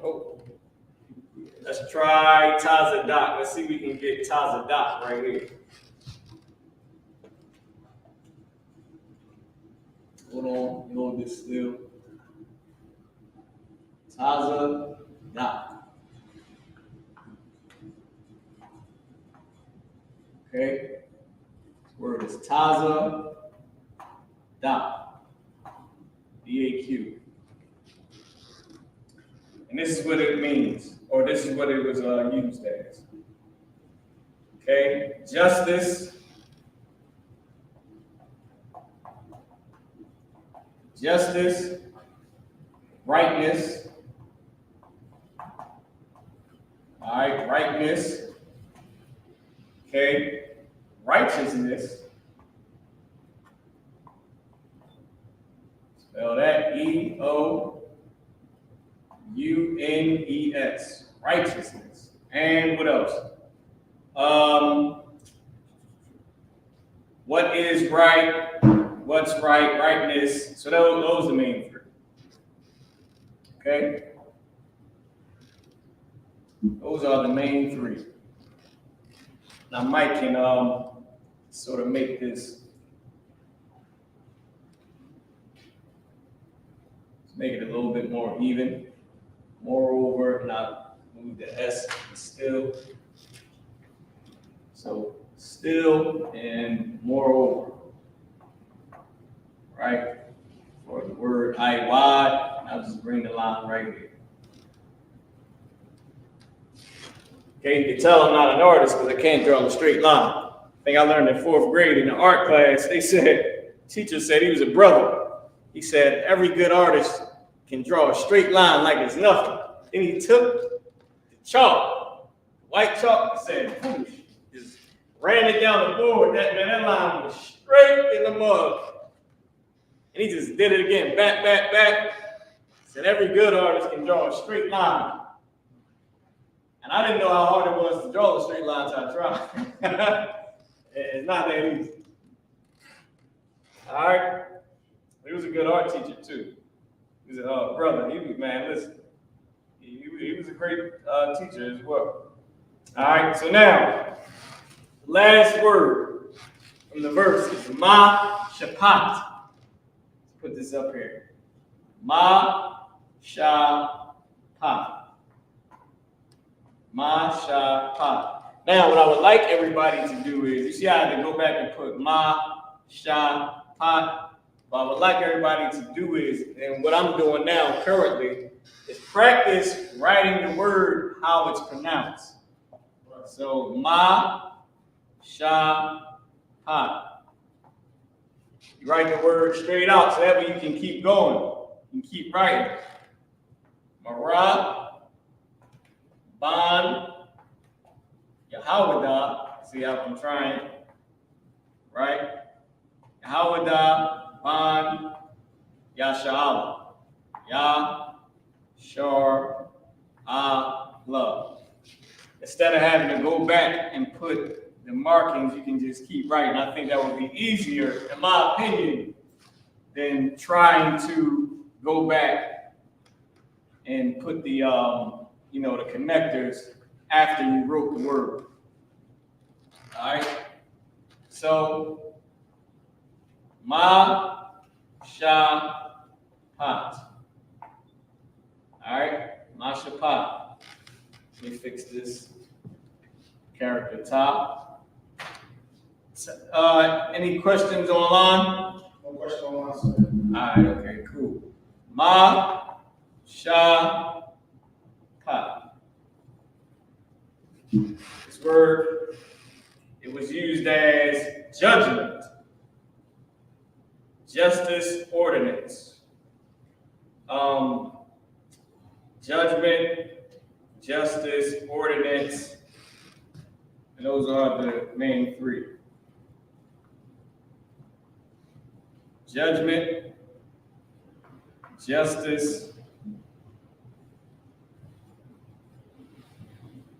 Speaker 3: Oh, let's try Tazadak. Let's see if we can get Tazadak right here. Hold on, this still. Tazadak. Okay, this word is Taza Dak, D-A-Q. And this is what it means, or this is what it was used as. Okay, justice, rightness, all right, rightness. Okay, righteousness, spell that E-O-U-N-E-S, righteousness. And what else? What is right, what's right, rightness. So those are the main 3. Okay? Those are the main 3. Now Mike can sort of make this, make it a little bit more even. Moreover, and I move the S still. So still and moreover, right? For the word I-Y, I'll just bring the line right here. Okay, you can tell I'm not an artist because I can't draw a straight line. I think I learned in 4th grade in the art class, teacher said he was a brother. He said, every good artist can draw a straight line like it's nothing. Then he took the chalk, white chalk, and said, whoosh, just ran it down the board. That line was straight in the mud. And he just did it again, back. Said every good artist can draw a straight line. And I didn't know how hard it was to draw a straight line, so I tried. It's not that easy. All right. He was a good art teacher too. He was a brother. He was, man, listen. He was a great teacher as well. All right. So now, last word from the verse is Ma-Shapat. Put this up here. Ma-Shapat. Ma-Shapat. Now, what I would like everybody to do is, you see how I had to go back and put Ma-Shapat. What I would like everybody to do is, and what I'm doing now currently, is practice writing the word how it's pronounced. So Ma-Shapat. You write the word straight out, so that way you can keep going. You can keep writing. Marah, Ban, Yahawada. See how I'm trying, right? Yahawada, Ban, Yasha'ala. Yah-Shar-Ah-La. Instead of having to go back and put the markings, you can just keep writing. I think that would be easier, in my opinion, than trying to go back and put the, the connectors after you wrote the word. All right. So, Ma-Shapat. All right, Ma-Shapat. Let me fix this character top. Any questions online?
Speaker 4: No question online, sir.
Speaker 3: All right, okay, cool. Ma-Shapat. This word, it was used as judgment, justice, ordinance. Judgment, justice, ordinance, and those are the main three. Judgment, justice,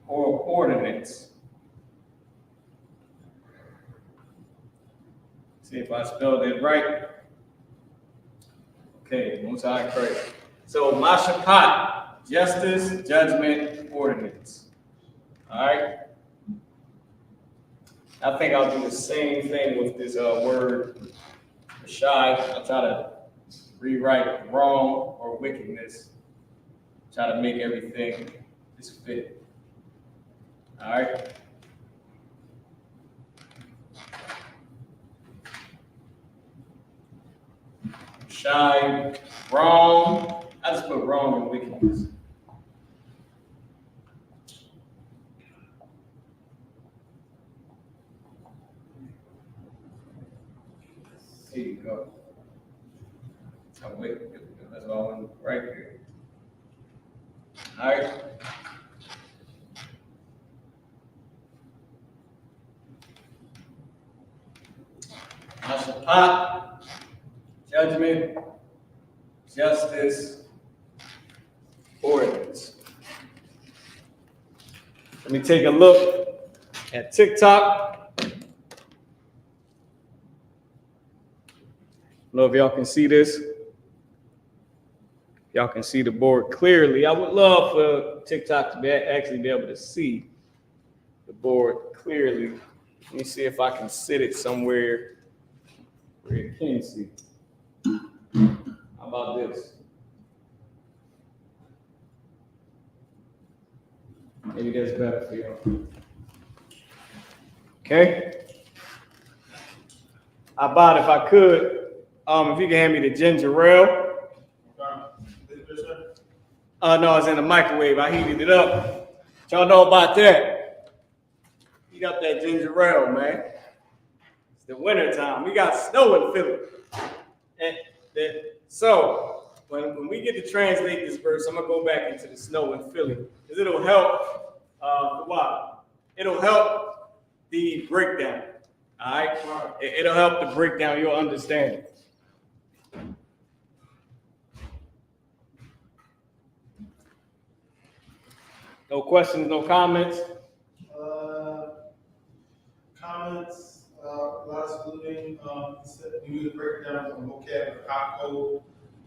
Speaker 3: or ordinance. See if I spelled it right. Okay, Most High Christ. So Ma-Shapat, justice, judgment, ordinance. All right. I think I'll do the same thing with this word, shy. I'll try to rewrite wrong or wickedness. Try to make everything just fit. All right. Shy, wrong. I just put wrong and wickedness. There you go. I'm wicked. That's all I'm right here. All right. Ma-Shapat, judgment, justice, ordinance. Let me take a look at TikTok. I don't know if y'all can see this. Y'all can see the board clearly. I would love for TikTok to actually be able to see the board clearly. Let me see if I can sit it somewhere where you can see. How about this? Maybe that's better for you. Okay. How about if I could, if you can hand me the ginger ale. No, it's in the microwave. I heated it up. Y'all know about that? Heat up that ginger ale, man. It's the winter time. We got snow in Philly. So when we get to translate this verse, I'm gonna go back into the snow in Philly because it'll help. It'll help the breakdown. All right, it'll help to break down your understanding. No questions, no comments.
Speaker 4: Comments. Last including we need to break it down from vocabulary, hot code.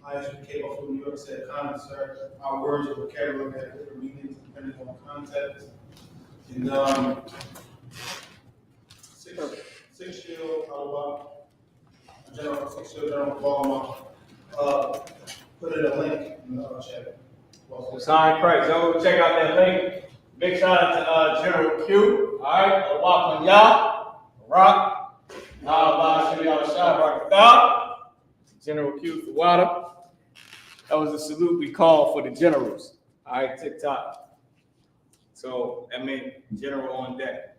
Speaker 4: I.S.U.K. from New York said, comments, sir. Our words and vocabulary have different meanings depending on context. And 6 shield, general 6 shield, general put in a link in the chat.
Speaker 3: Sign Christ. Y'all go check out that link. Big shout out to General Q. All right. Welcome, y'all. Rock. General Q for water. That was the salute we called for the generals. All right, TikTok. So that meant general on deck.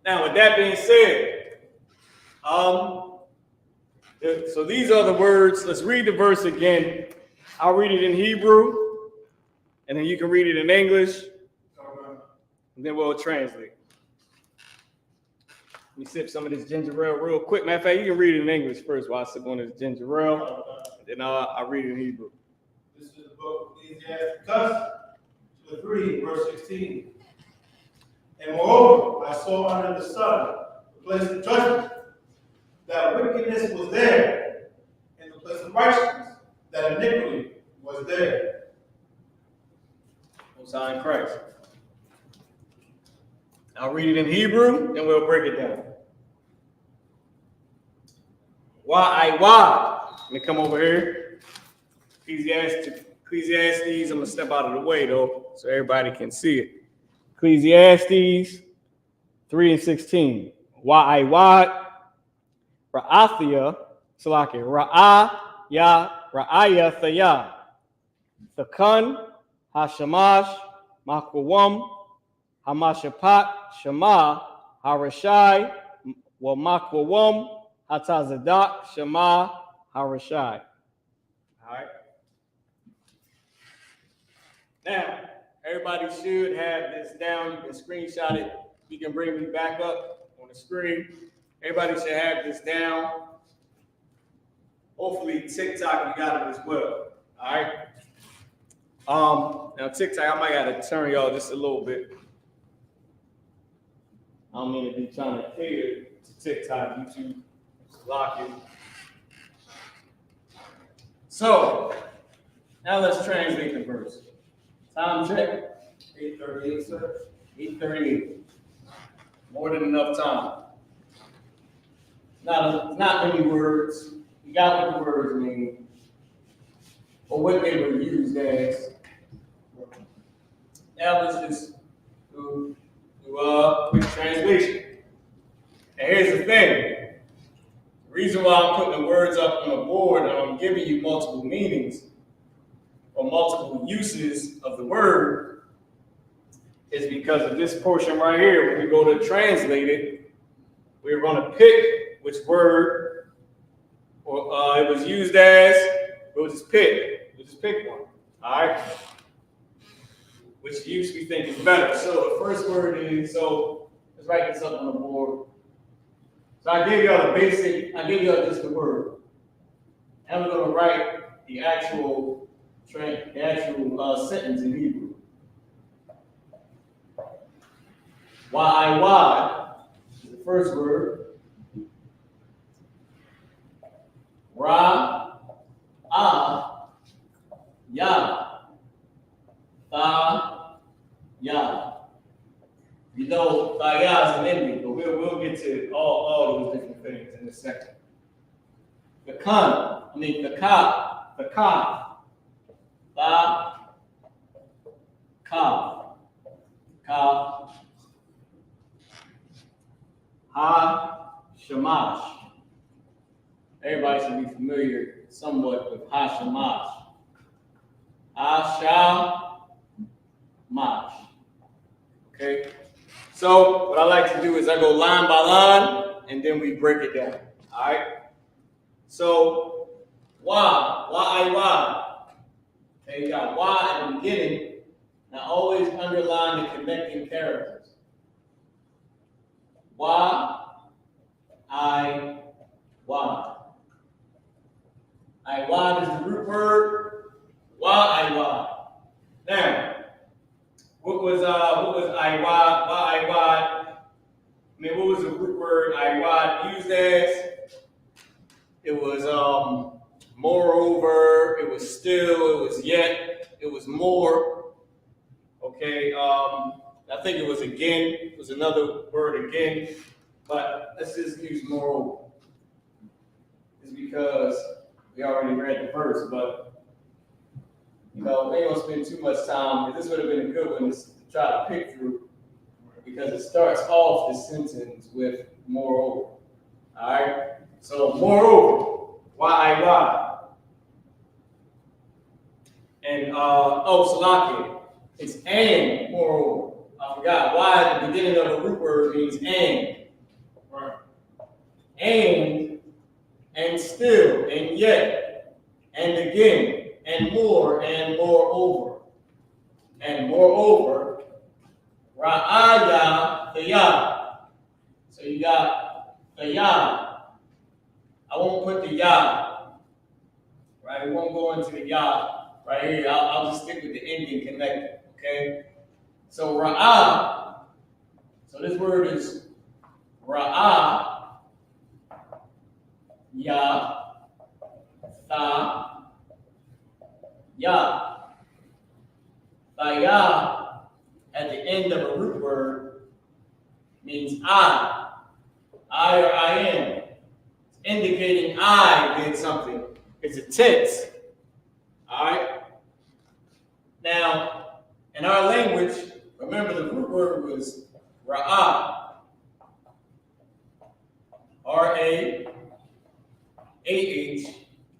Speaker 3: Now, with that being said, so these are the words. Let's read the verse again. I'll read it in Hebrew, and then you can read it in English, and then we'll translate. Let me sip some of this ginger ale real quick. Matter of fact, you can read it in English first while I sip on this ginger ale, and then I'll read it in Hebrew.
Speaker 4: This is the book of Ecclesiastes, 3, verse 16. And moreover, I saw under the sun the place of judgment, that wickedness was there, and the place of righteousness, that iniquity was there.
Speaker 3: Sign Christ. I'll read it in Hebrew, then we'll break it down. Why? Let me come over here. Ecclesiastes. I'm gonna step out of the way though, so everybody can see it. Ecclesiastes 3 and 16. Why? Ra'athia, Salaki, Ra'aya Thaya. Thakan, Hashamash, Makwam, Hamashapat, Shema, Harashai, Wamakwam, Hatazadak, Shema, Harashai. All right. Now, everybody should have this down. You can screenshot it. You can bring me back up on the screen. Everybody should have this down. Hopefully, TikTok, you got it as well. All right. Now TikTok, I might gotta turn y'all just a little bit. I don't mean to be trying to cater to TikTok, YouTube, lock it. So now let's translate the verse. Time check.
Speaker 4: 8:38, sir.
Speaker 3: 8:38. More than enough time. Not many words. You got what the words mean, or what they were used as. Now let's just do a quick translation. And here's the thing. The reason why I'm putting the words up on the board and I'm giving you multiple meanings or multiple uses of the word is because of this portion right here. When we go to translate it, we're going to pick which word it was used as. We'll just pick. We'll just pick one. All right? Which use we think is better. So the first word is, let's write this up on the board. So I gave y'all just the word. And we're going to write the actual sentence in Hebrew. Why is the first word. Ra, ya. Ya. You know, Thaya is an ending. we'll get to all those different things in a second. The ka, la, ka, ha, shamash. Everybody should be familiar somewhat with ha, shamash. Mash. Okay? So what I like to do is I go line by line and then we break it down. Alright? So why. Okay, you got why at the beginning. Now always underline the connecting characters. Why. I is the root word. Why. Now, what was I? I mean, what was the root word I used as? It was moreover, it was still, it was yet, it was more. Okay, I think it was again, it was another word again, but let's just use moreover. It's because we already read the verse, but you know, we ain't gonna spend too much time. This would have been a good one to try to pick through because it starts off the sentence with moreover. All right. So moreover, why? And Salaki, it's and moreover. I forgot why at the beginning of a root word means and. Right. And still, and yet, and again. And more, and moreover. And moreover, ra'aya, the ya. So you got the ya. I won't put the ya. Right? We won't go into the ya right here. I'll just stick with the ending connected. Okay? So ra'a. So this word is ra'a, ya, tha, ya. Ya at the end of a root word means I or I am. It's indicating I did something. It's a tense. Alright? Now, in our language, remember the root word was ra'ah. R-A-A-H,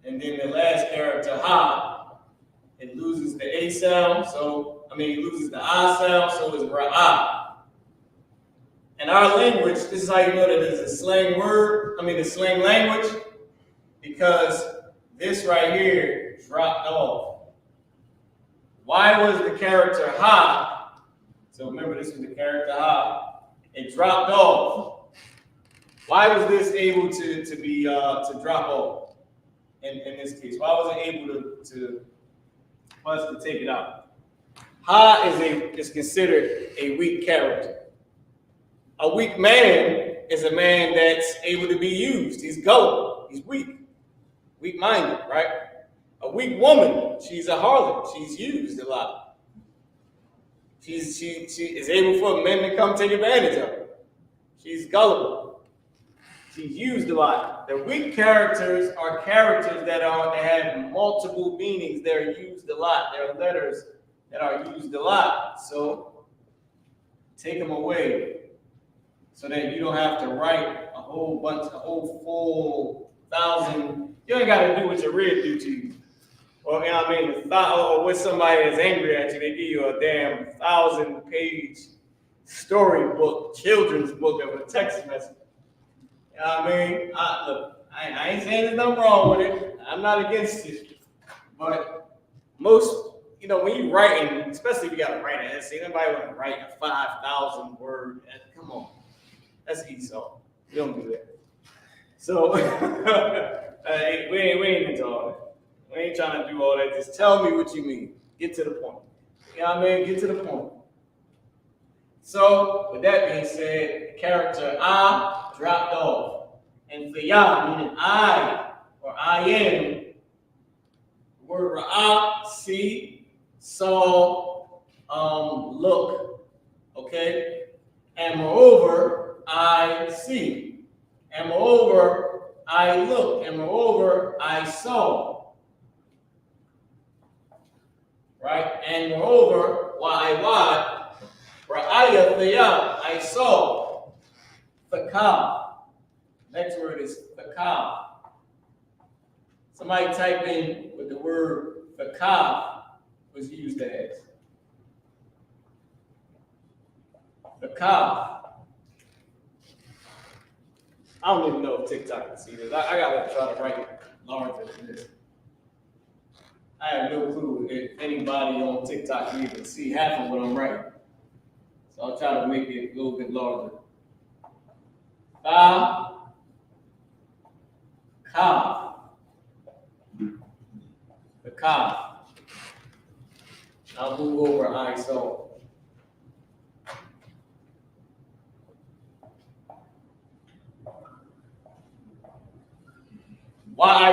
Speaker 3: and then the last character, ha. It loses the A sound, it loses the I sound, so it's ra'ah. In our language, this is how you know that it's a slang word, a slang language, because this right here dropped off. Why was the character ha? So remember, this was the character ha. It dropped off. Why was this able to drop off in this case? Why was it able to take it out? Ha is considered a weak character. A weak man is a man that's able to be used. He's gullible. He's weak-minded, right? A weak woman, she's a harlot. She's used a lot. She is able for men to come take advantage of her. She's gullible. She's used a lot. The weak characters are characters that have multiple meanings. They're used a lot. There are letters that are used a lot. So take them away so that you don't have to write a whole full 1,000. You ain't got to do what your read do to you. Or, you know what I mean? Or when somebody is angry at you, they give you a damn 1,000-page storybook, children's book of a text message. You know what I mean? Look, I ain't saying there's nothing wrong with it. I'm not against it. But most, when you writing, especially if you got to write an essay, nobody want to write a 5,000 word. Come on. That's E.S.U.P. We don't do that. So, we ain't into all that. We ain't trying to do all that. Just tell me what you mean. Get to the point. You know what I mean? Get to the point. So, with that being said, the character I dropped off. And for ya, meaning I or I am, the word ra'ah, see, saw, look. Okay? And moreover, I see. And moreover, I look. And moreover, I saw. Right? And moreover, why? Ra'ayah, I saw. Fakah. Next word is fakah. Somebody type in what the word fakah was used as. Fakah. I don't even know if TikTok can see this. I gotta try to write it larger than this. I have no clue if anybody on TikTok can even see half of what I'm writing. So I'll try to make it a little bit larger. Ka. The ka. I'll move over I saw. Why,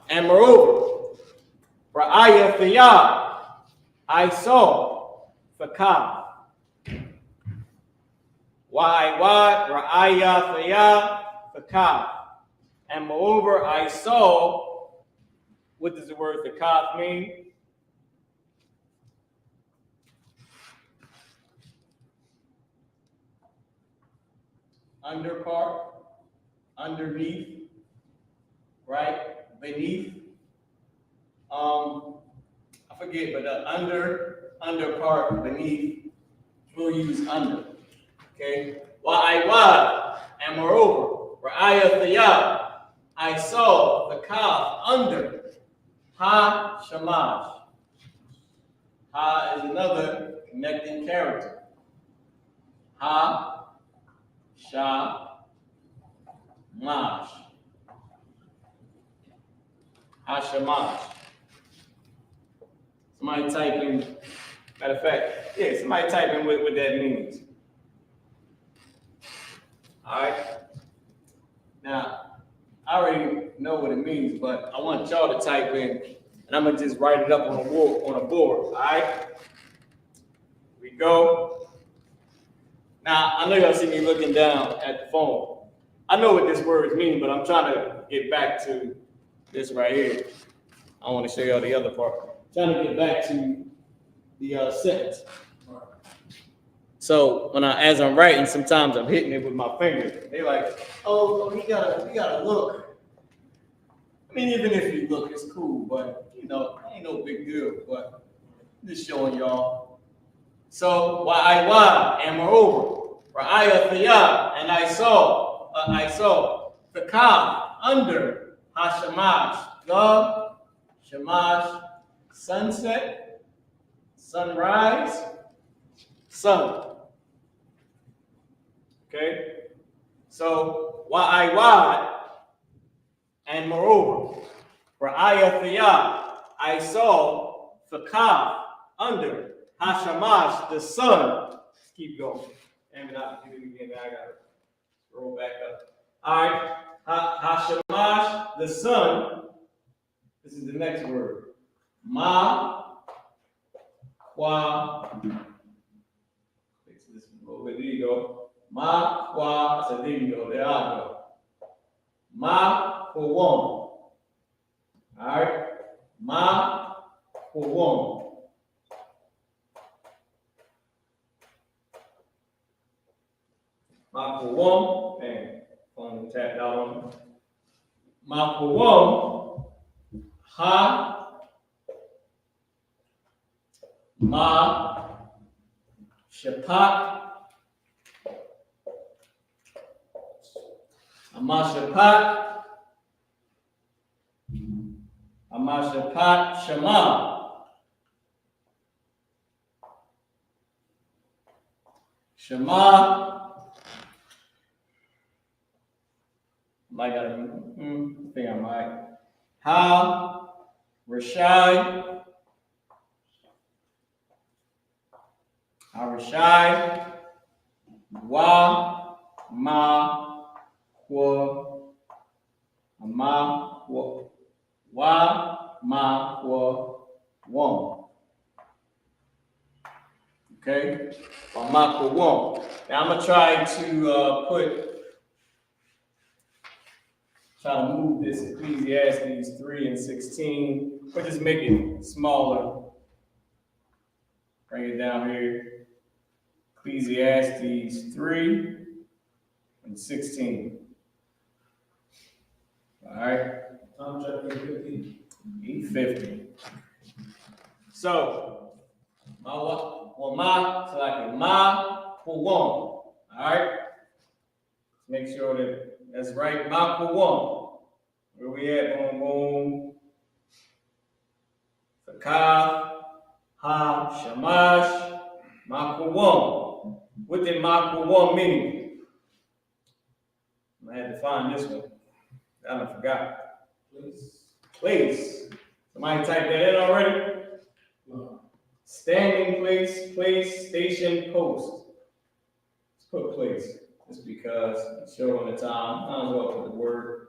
Speaker 3: and moreover, Ra'ayah, I saw, Fakah. Why, Ra'ayah, Fakah. And moreover, I saw, what does the word Fakah mean? Under part, underneath, right? Beneath. I forget, but under part, beneath, we'll use under. Okay? Why, and moreover, Ra'ayah, I saw the kaf under ha shamash. Ha is another connecting character. Ha shamash. Ha shamash. Somebody type in, matter of fact, yeah, somebody type in what that means. All right. Now, I already know what it means, but I want y'all to type in, and I'm gonna just write it up on a board. All right. Here we go. Now, I know y'all see me looking down at the phone. I know what this word means, but I'm trying to get back to this right here. I want to show y'all the other part. I'm trying to get back to the sentence. So as I'm writing, sometimes I'm hitting it with my fingers. They like, oh, you gotta look. I mean, even if you look, it's cool, but ain't no big deal. But I'm just showing y'all. So why, and moreover, Ra'ayah, and I saw the kaf under hashamash, the shamash, sunset, sunrise, sun. Okay, so why, and moreover, Ra'ayah, I saw the kaf under hashamash, the sun. Let's keep going. Damn it, I'll do it again. I gotta roll back up. All right, hashamash, the sun. This is the next word. Ma, kwa. Fix this a little bit. There you go. Ma, kwa. So there you go. There I go. Ma, for woman. All right. Ma, for woman. Ma, for woman. Dang. Phone tapped out on me. Ma, for woman. Ha, ma, shapat, amashapat, shema, I think I might. Ha, Rashai, wa, ma, kwa, ma, wa, ma, kwa, won. Okay? Or Makawam. Now I'm gonna try to try to move this Ecclesiastes 3 and 16, but just make it smaller. Bring it down here. Ecclesiastes 3 and 16. All right.
Speaker 4: Tom chapter 15.
Speaker 3: 850. So, ma for one. All right. Make sure that that's right. Ma for one. Where we at? Boom, boom. Sakah, ha, shamash, ma for one. What did ma for one mean? I had to find this one. I forgot. Place. Somebody type that in already? No. Standing place, station, post. Let's put place. Just because it's showing the time. Might as well put the word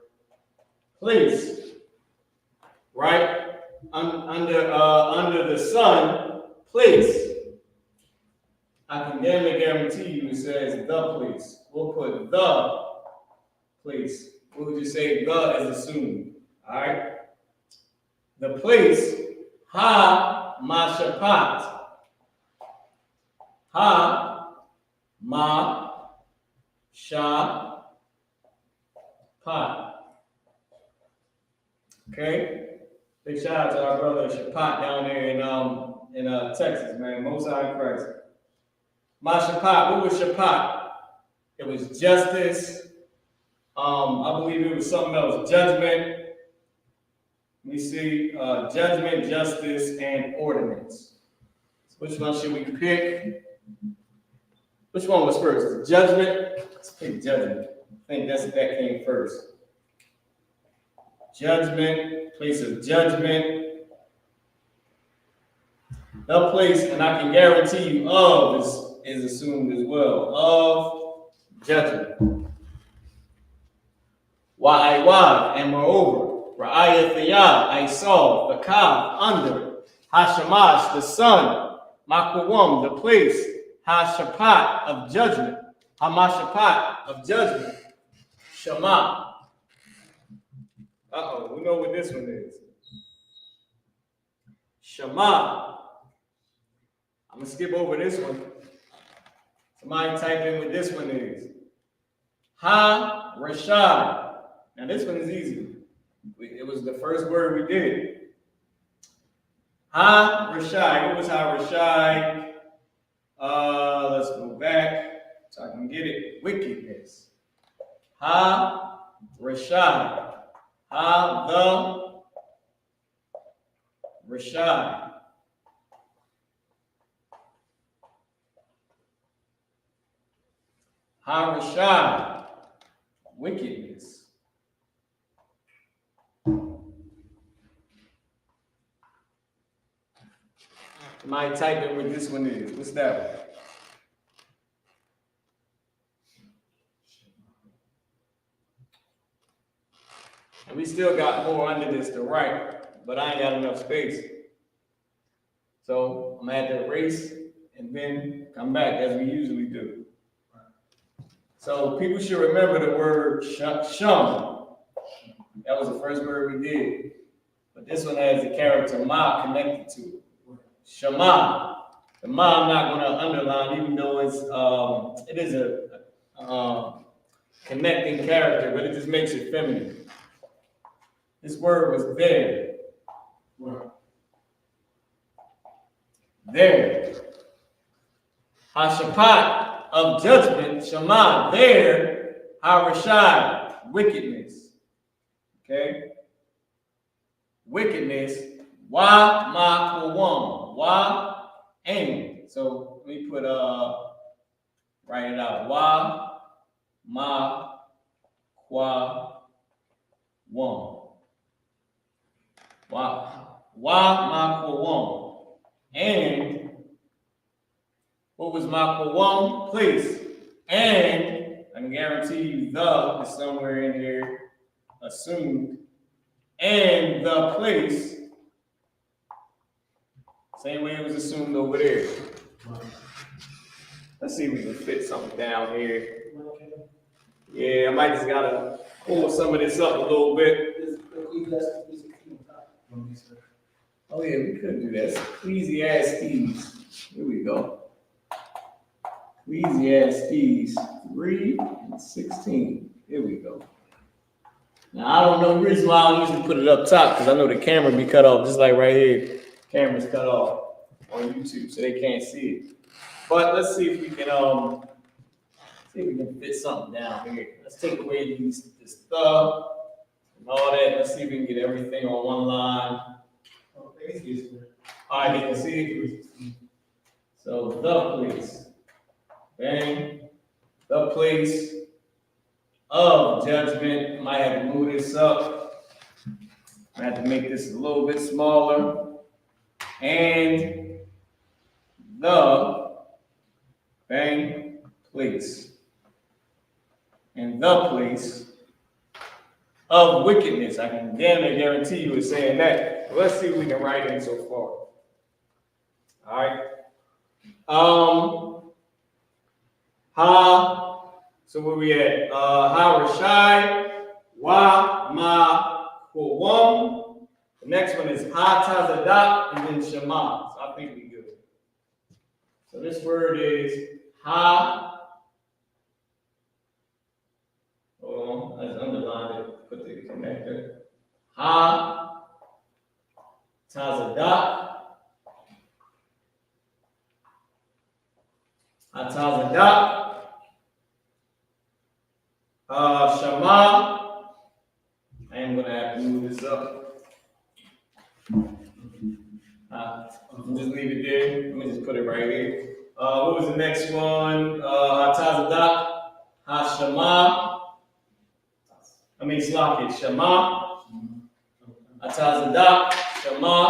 Speaker 3: place. Right? Under the sun, place. I can damn guarantee you it says the place. We'll put the place. We'll just say the is assumed. Alright? The place, ha mashapat. Ha ma sha pat. Okay? Big shout out to our brother Shapat down there in Texas, man. Most High in Christ. Ma shapat, what was shapat? It was justice. I believe it was something else. Judgment. We see judgment, justice, and ordinance. So which one should we pick? Which one was first? Judgment? Let's pick judgment. I think that came first. Judgment, place of judgment. The place, and I can guarantee you of is assumed as well. Of judgment. Why, and moreover. Ra'ayathiya, I saw, the Ka, under, Hashamash, the sun, Makwam, the place, Hashapat, of judgment, Hamashapat, of judgment, Shema. We know what this one is. Shema. I'm going to skip over this one. Somebody type in what this one is. Ha, Rashad. Now this one is easy. It was the first word we did. Ha Rashai. What was Ha Rashai? Let's go back so I can get it. Wickedness. Ha Rashai. Ha the Rashai. Ha Rashai. Wickedness. Somebody type in what this one is. What's that one? And we still got more under this to write, but I ain't got enough space. So I'm gonna have to erase and then come back as we usually do. So people should remember the word shum. That was the first word we did. But this one has the character ma connected to it. Shema. The ma I'm not going to underline, even though it is a connecting character, but it just makes it feminine. This word was there. There. Hashapat of judgment, Shema, there. Harashai, wickedness. Okay? Wickedness. Wa ma kwam. Wa and. So let me put write it out. Wa ma kwa wam. Wa ma kwam. And what was ma kwam? Place. And I can guarantee you the is somewhere in here assumed. And the place. Same way it was assumed over there. Let's see if we can fit something down here. Yeah, I might just gotta pull some of this up a little bit. Oh yeah, we could do that. Ecclesiastes. Here we go. Ecclesiastes 3:16. Here we go. Now I don't know the reason why I usually put it up top, because I know the camera be cut off, just like right here. Camera's cut off on YouTube, so they can't see it. But let's see if we can fit something down here. Let's take away this stuff and all that. Let's see if we can get everything on one line. All right, you can see it. So the place, bang, the place of judgment. Might have to move this up. I have to make this a little bit smaller. And the bang place. And the place of wickedness. I can damn near guarantee you it's saying that. But let's see if we can write in so far. All right. So where we at? Ha Rashai, Wa Ma Kowam. The next one is Ha Tazadak, and then Shema. So I think we good. So this word is Ha. Hold on, let's underline it. Put the connector. Ha Tazadak. Ha Tazadak. Shema. I am going to have to move this up. Just leave it there. Let me just put it right here. What was the next one? Ha-Tazadak, Ha-Shema. Slaki, Shema. Ha-Tazadak, Shema.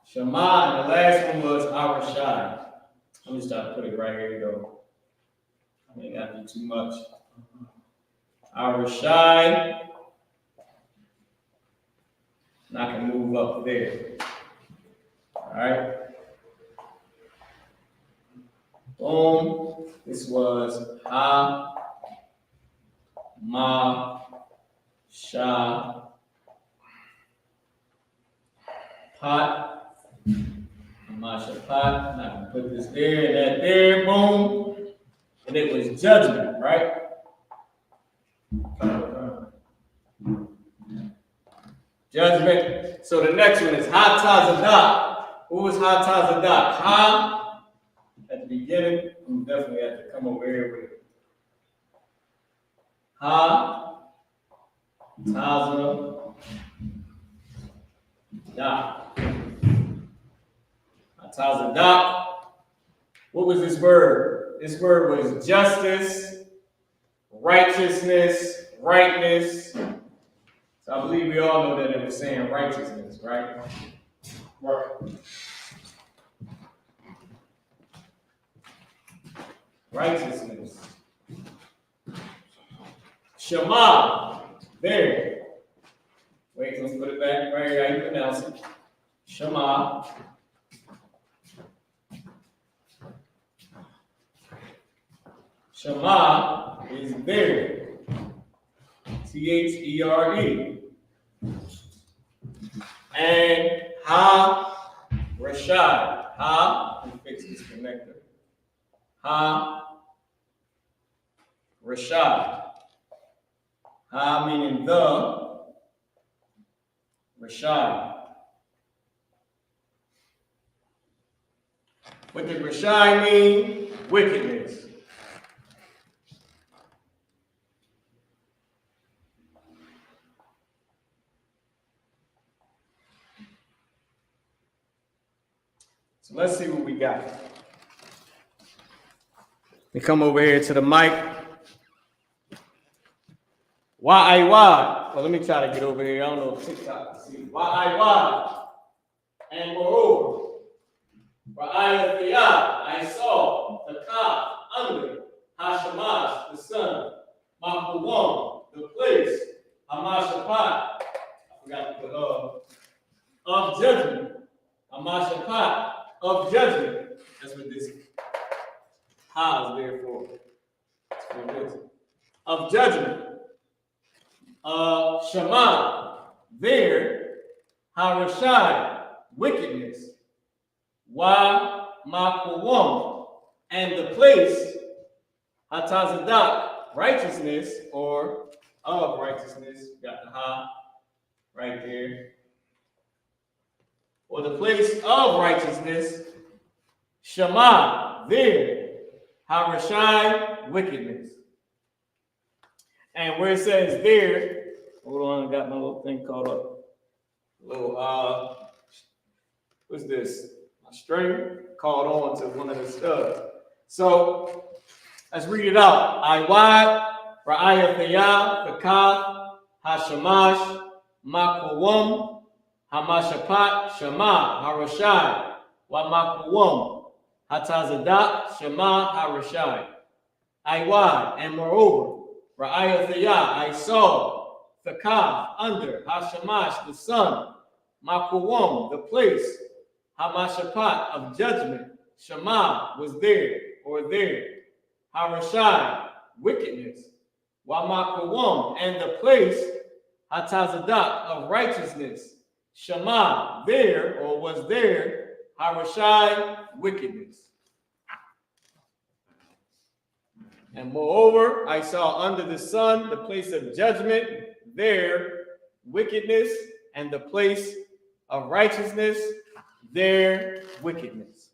Speaker 3: Shema, and the last one was Arashai. I'm just trying to put it right here. Go. I ain't got to do too much. Arashai. And I can move up there. All right. Boom. This was Ha, Ma, Sha, Pot. Mashapat, and I can put this there and that there, boom. And it was judgment, right? Judgment. So the next one is Ha-Tazadak. Who was Ha-Tazadak? Ha, at the beginning, I'm definitely have to come over here with it. Ha, Tazadak. Tazadak. What was this word? This word was justice, righteousness, rightness. So I believe we all know that it was saying righteousness, right? Right. Righteousness. Shema. There. Wait, let's put it back right here. How you pronounce it? Shema. Shema is there. T-H-E-R-E. And Ha Rashad. Ha, let me fix this connector. Ha Rashad. Ha meaning the. Rashad. What did Rashad mean? Wickedness. So let's see what we got. We come over here to the mic. Why? Well, let me try to get over here. I don't know if TikTok can see. Why? And moreover, I.S.U.P.K, the Ka, under, Hashemash, the sun, Makuwam, the place, Hamashapat, I forgot to put of judgment, Hamashapat of judgment. That's what this ha is there for. Of judgment. Shema, there, Harashai, wickedness. Wa Makwam, and the place, Hatazadak, righteousness, or of righteousness. Got the ha right there. Or the place of righteousness, Shema, there, Harashai, wickedness. And where it says there, hold on, I got my little thing caught up. Little, what's this? My string caught on to one of the studs. So, let's read it out. Iwad, Ra'ayathiya, Pekath, Hashamash, Makuwam, Hamashapat, Shema, Harashai, Wa Makuwam, Hatazadak, Shema, Harashai. Iwad, and moreover, Ra'ayathiya, I saw, Pekath, under, Hashamash, the sun, Makuwam, the place, Hamashapat, of judgment, Shema, was there, or there. Harashai, wickedness. Wamakwam, and the place, Hatazadak, of righteousness. Shema, there, or was there. Harashai, wickedness. And moreover, I saw under the sun the place of judgment, there, wickedness, and the place of righteousness, there, wickedness.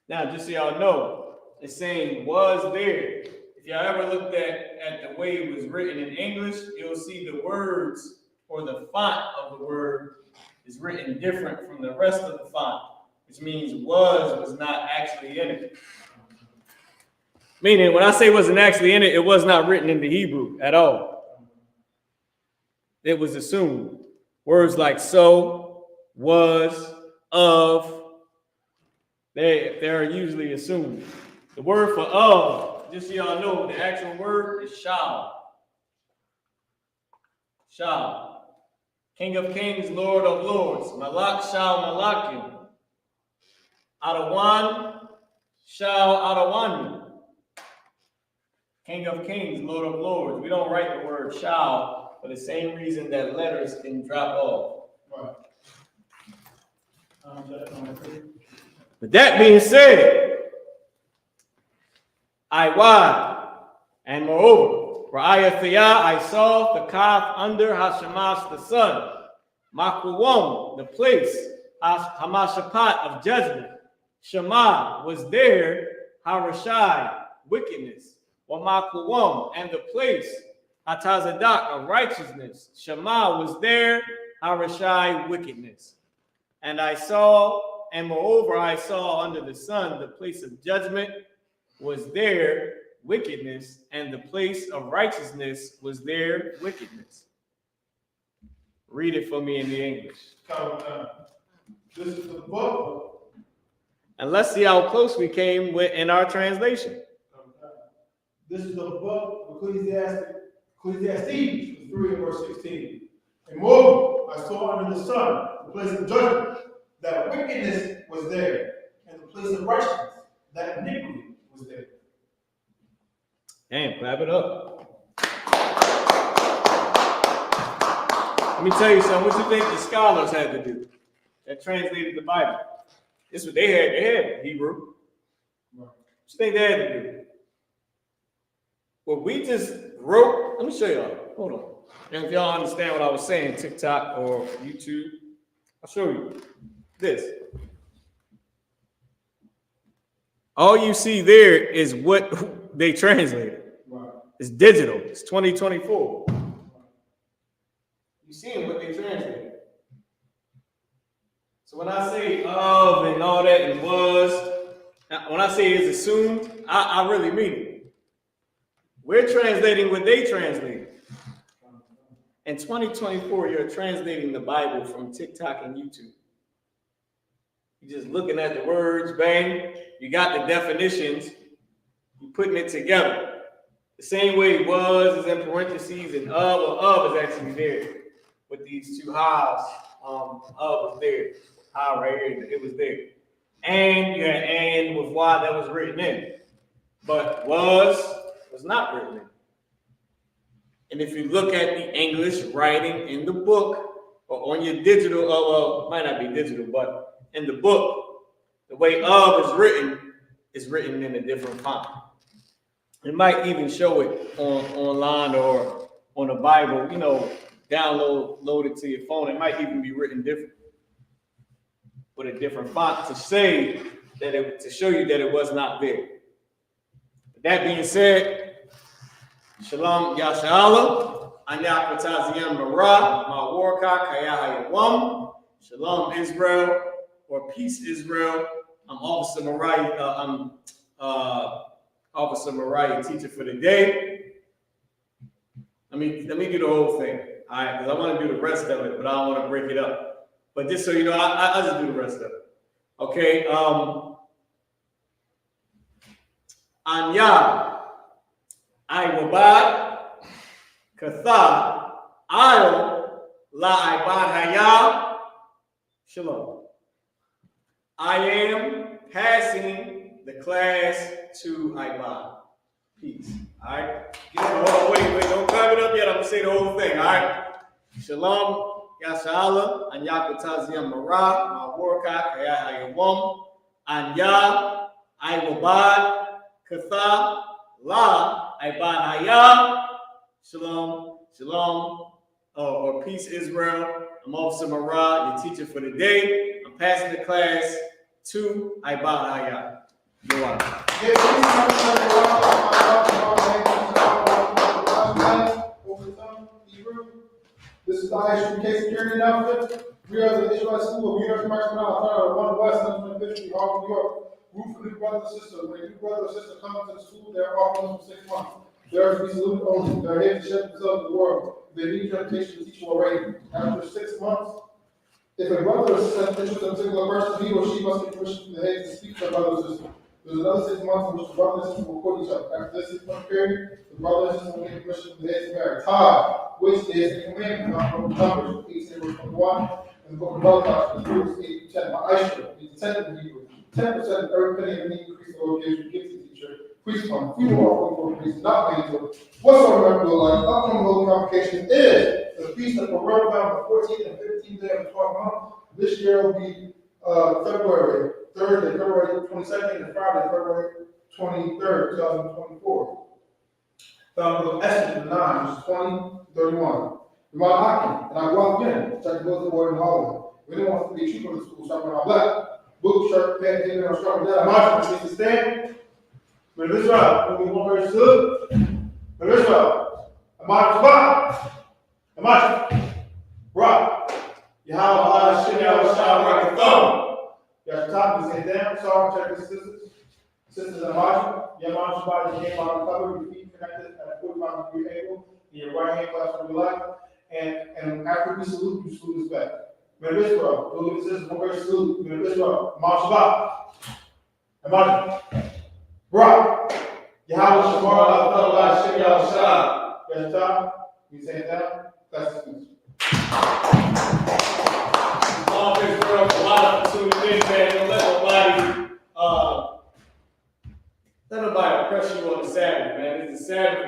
Speaker 3: Now, just so y'all know, it's saying was there. If y'all ever looked at the way it was written in English, you'll see the words or the font of the word is written different from the rest of the font, which means was not actually in it. Meaning, when I say wasn't actually in it, it was not written in the Hebrew at all. It was assumed. Words like so, was, of, they are usually assumed. The word for of, just so y'all know, the actual word is shall. Shall. King of kings, Lord of lords. Malak shall malakim. Adawan shall adawani. King of kings, Lord of lords. We don't write the word shall for the same reason that letters can drop off.
Speaker 4: Right.
Speaker 3: But that being said, Iwad, and moreover, Ra'ayathiya, I saw the Kaf under Hashamash, the sun, Makuwam, the place, Hamashapat, of judgment, Shema, was there, Harashai, wickedness, Wamakuwam, and the place, Hatazadak, of righteousness, Shema, was there, Harashai, wickedness. And I saw, and moreover, I saw under the sun the place of judgment was there, wickedness, and the place of righteousness was there, wickedness. Read it for me in the English.
Speaker 4: This is the book.
Speaker 3: And let's see how close we came with in our translation.
Speaker 4: This is the book of Ecclesiastes 3 and verse 16. And moreover, I saw under the sun the place of judgment, that wickedness was there, and the place of righteousness, that iniquity was there.
Speaker 3: Damn, clap it up. Let me tell you something. What you think the scholars had to do that translated the Bible? This is what they had. They had Hebrew. What you think they had to do? Well, we just wrote. Let me show y'all. Hold on. And if y'all understand what I was saying, TikTok or YouTube, I'll show you this. All you see there is what they translated.
Speaker 4: Wow.
Speaker 3: It's digital. It's 2024. You seeing what they translated. So when I say of and all that and was, when I say it's assumed, I really mean it. We're translating what they translated. In 2024, you're translating the Bible from TikTok and YouTube. You're just looking at the words, bang, you got the definitions, you're putting it together. The same way was is in parentheses and of is actually there with these two ha's was there. How right here, it was there. And you had and with Y that was written in. But was not written in. And if you look at the English writing in the book, or on your digital, well, might not be digital, but in the book, the way of is written in a different font. It might even show it online or on the Bible, you know, load it to your phone. It might even be written different with a different font to say that to show you that it was not there. That being said, Shalom Yashala, Anyak Bataziyam Mara, Mawarka, Kayahayawam, Shalom Israel, or Peace Israel. I'm Officer Mariah, Officer Mariah, teacher for the day. Let me do the whole thing, all right? Because I want to do the rest of it, but I don't want to break it up. But just so you know, I just do the rest of it. Okay. Anya. Iwabad, Katha, Ayo, La Ibad Haya, Shalom. I am passing the class to Ibad. Peace. All right? Oh, wait, don't clap it up yet. I'm going to say the whole thing. All right? Shalom, Yashala, Anyakutaziyam Mara, Mawarka, Kayahayawam, Anya, Iwabad, Katha, La, Ibad Haya, Shalom, or Peace Israel. I'm Officer Marah, your teacher for the day. I'm passing the class to Ibad Haya. You're welcome.
Speaker 4: This is the I.S.U.K security announcement. We are the Israelite School of University of Maryland, 1 West, 150, Harlem, New York. Root for new brother or sister. When a new brother or sister comes to the school, they are offering them for 6 months. They are to be saluted only. They are here to share themselves with the world. They need transportation to teach you already. After 6 months, if a brother or sister is interested in a particular person, he or she must get permission from the head to speak to their brother or sister. There's another 6 months in which the brother and sister will court each other. After this 6 month period, the brother and sister will get permission from the head to marry. Tithe, which is a commandment from Numbers 18 verse 21, and the book of Malachi, Hebrews 8-10. My I.S.U.P.K is the 10th in Hebrew. 10% of every penny of any increase the Lord gives you, gives to the teacher. Priest fund, funeral offering for priests, not paying for whatsoever member will like. Upcoming holy convocation is the feast of Purim, the 14th and 15th day of the 12th month. This year will be February 3rd and February 22nd, and Friday, February 23rd, 2024. Found in the book of Esther 9, verses 20-31. Ramon Hocking, and I go out again, check the bulletin board in the hallway. We don't want to be cheaper in the school, shopping our black. Book, shirt, pants, and I'm strong with that. March, please to stand. But this round, we want very stood. But this round, March, spot. March, rock. Yahweh, Shah, rock the thumb. You have top, you say down. Sorry, check the sisters. Sisters and march. Your mom's body came out of cover, your feet connected at a 45-degree angle. In your right hand clasp on your left. And after we salute, you salute us back. Remember this, bro. Look at this. One very salute. Remember this, bro. March back. March. Rock. Yahweh Shamar, Allah, Shem Yahweh. Yes, top. You say it down. That's the speech.
Speaker 3: Long Israel, a lot of opportunities, man. Don't let nobody oppress you on the Sabbath, man. It's the Sabbath.